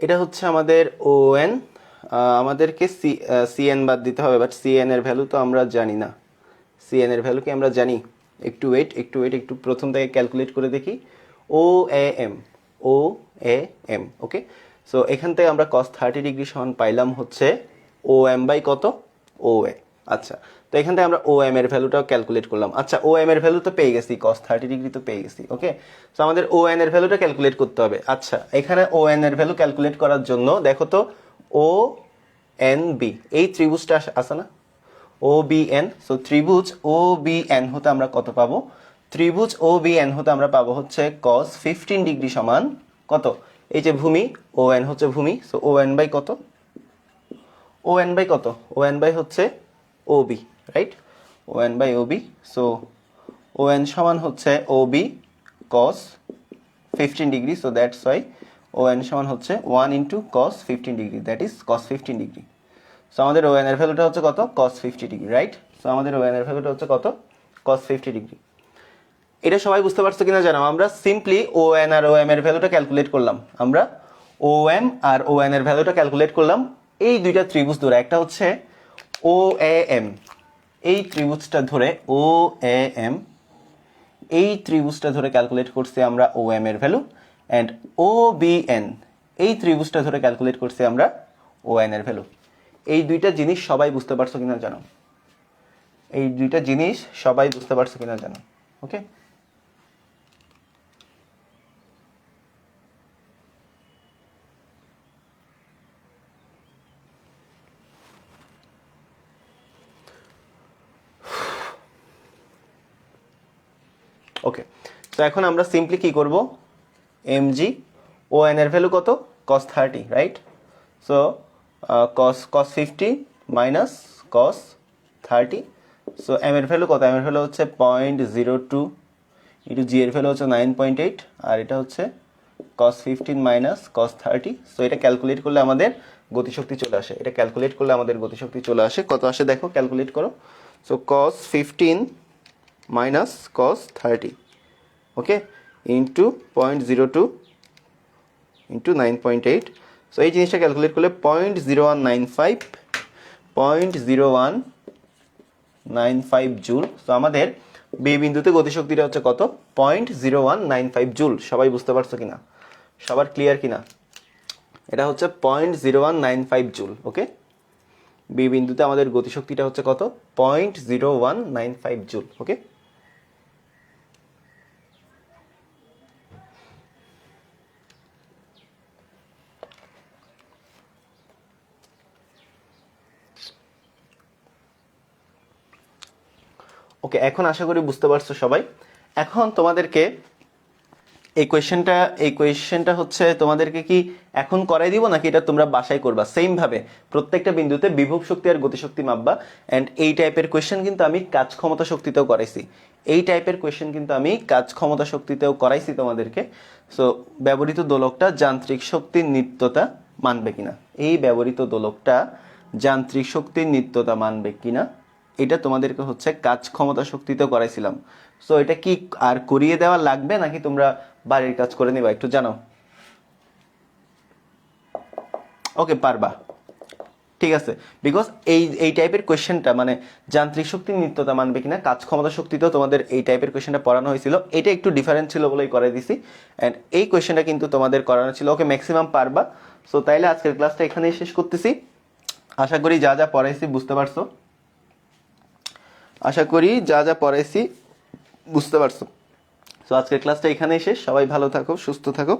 Speaker 1: এটা হচ্ছে আমাদের ও এন, আমাদেরকে সি এন বাদ দিতে হবে, বাট সি এন এর ভ্যালু তো আমরা জানি না, সি এন এর ভ্যালু কি আমরা জানি, একটু ওয়েট একটু প্রথম থেকে ক্যালকুলেট করে দেখি, O A M, O A M, okay, so এখান থেকে আমরা cos 30 ডিগ্রি সমান পাইলাম হচ্ছে ও এম বাই কত, ও এ, আচ্ছা, তো এখান থেকে আমরা ও এম এর ভ্যালুটাও ক্যালকুলেট করলাম, আচ্ছা ও এম এর ভ্যালু তো পেয়ে গেছি, cos 30 ডিগ্রি তো পেয়ে গেছি, ওকে, সো আমাদের ও এন এর ভ্যালুটা ক্যালকুলেট করতে হবে। আচ্ছা এখানে ও এন এর ভ্যালু ক্যালকুলেট করার জন্য দেখো তো ও এন বি, এই ত্রিভুজটা আছে না, ও বি এন, সো ত্রিভুজ ও বি এন হতে আমরা কত পাবো, ত্রিভুজ ও বি এন হতে আমরা পাবো হচ্ছে cos 15 ডিগ্রি সমান কত, এই যে ভূমি, ও এন হচ্ছে ভূমি, সো ও এন বাই কত, ও এন বাই কত, ও এন বাই হচ্ছে O B, right, O N by O B, so O N সমান হচ্ছে O B cos 15 degree, so that's why O N সমান হচ্ছে 1 into cos 15 degree, that is cos 15 degree, so আমাদের O N এর ভ্যালুটা হচ্ছে কত, cos 50 ডিগ্রি, রাইট, সো আমাদের ও এন এর ভ্যালুটা হচ্ছে কত, cos 50 ডিগ্রি। এটা সবাই বুঝতে পারছো কিনা জানো, আমরা সিম্পলি ও এন আর ও এম এর ভ্যালুটা ক্যালকুলেট করলাম, আমরা ও এম আর ও এন এর ভ্যালুটা ক্যালকুলেট করলাম এই দুইটা ত্রিভুজ ধরে, একটা হচ্ছে ও এ এম, এই ত্রিভুজটা ধরে ও এ এম, এই ত্রিভুজটা ধরে ক্যালকুলেট করছি আমরা ও এম এর value, and O B N, এই ত্রিভুজটা ধরে ক্যালকুলেট করছি আমরা ও এন এর ভ্যালু। এই দুইটা জিনিস সবাই বুঝতে পারছো কিনা জানো, এই দুইটা জিনিস সবাই বুঝতে পারছো কিনা জানো, ওকে, ওকে, তো এখন আমরা সিম্পলি কি করব, এম জি ও এন এর ভ্যালু কত, cos 30, right, so cos 50 minus cos 30, so M এর ভ্যালু কত, এম এর ভ্যালু হচ্ছে 0.02 ইন্টু জি এর ভ্যালু হচ্ছে 9.8, আর এটা হচ্ছে cos 15 মাইনাস cos 30, সো এটা ক্যালকুলেট করলে আমাদের গতিশক্তি চলে আসে, এটা ক্যালকুলেট করলে আমাদের গতিশক্তি চলে আসে, কত আসে দেখো, ক্যালকুলেট করো, সো cos 15 মাইনাস cos 30, ওকে, ইন্টু 0.02 ইন্টু 9.8, সো এই জিনিসটা ক্যালকুলেট করলে 0.0195 জুল, সো আমাদের বি বিন্দুতে গতিশক্তিটা হচ্ছে কত, 0.0195 জুল, সবাই বুঝতে পারছো কিনা, সবার ক্লিয়ার কিনা, এটা হচ্ছে 0.0195 জুল, ওকে, বি বিন্দুতে আমাদের গতিশক্তিটা হচ্ছে কত, 0.0195 জুল, ওকে, ওকে, এখন আশা করি বুঝতে পারছো সবাই। এখন তোমাদেরকে এই কোয়েশ্চেনটা হচ্ছে তোমাদেরকে কি এখন করাই দিব নাকি এটা তোমরা বাসায় করবা, সেম ভাবে প্রত্যেকটা বিন্দুতে বিভব শক্তি আর গতিশক্তি মাপবা, এন্ড এই টাইপের কোয়েশ্চেন কিন্তু আমি কাজ ক্ষমতা শক্তিতেও করাইছি, এই টাইপের কোয়েশ্চেন কিন্তু আমি কাজ ক্ষমতা শক্তিতেও করাইছি তোমাদেরকে। সো ব্যবহৃত দোলকটা যান্ত্রিক শক্তির নিত্যতা মানবে কিনা, এই ব্যবহৃত দোলকটা যান্ত্রিক শক্তির নিত্যতা মানবে কিনা, এটা তোমাদেরকে হচ্ছে কাজ ক্ষমতা শক্তিতেও করাইছিলাম। সো এটা কি আর করিয়ে দেওয়া লাগবে নাকি তোমরা বাড়ির কাজ করে নিবা, একটু জানাও। ওকে, পারবা, ঠিক আছে, বিকজ এই টাইপের কোয়েশ্চেনটা মানে যান্ত্রিক শক্তির নিত্যতা মানবে কিনা কাজ ক্ষমতা শক্তিতেও তোমাদের এই টাইপের কোয়েশ্চেনটা পড়ানো হয়েছিল, এটা একটু ডিফারেন্ট ছিল বলেই করাই দিছি, অ্যান্ড এই কোয়েশ্চেনটা কিন্তু তোমাদের করানো ছিল, ওকে, ম্যাক্সিমাম পারবা। সো তাইলে আজকের ক্লাসটা এখানেই শেষ করতেছি, আশা করি যা যা পড়াইছি বুঝতে পারছো, আশা করি যা যা পড়াইছি বুঝতে পারছো। সো আজকের ক্লাসটা এখানেই শেষ, সবাই ভালো থাকো, সুস্থ থাকো,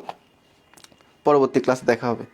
Speaker 1: পরবর্তী ক্লাসে দেখা হবে।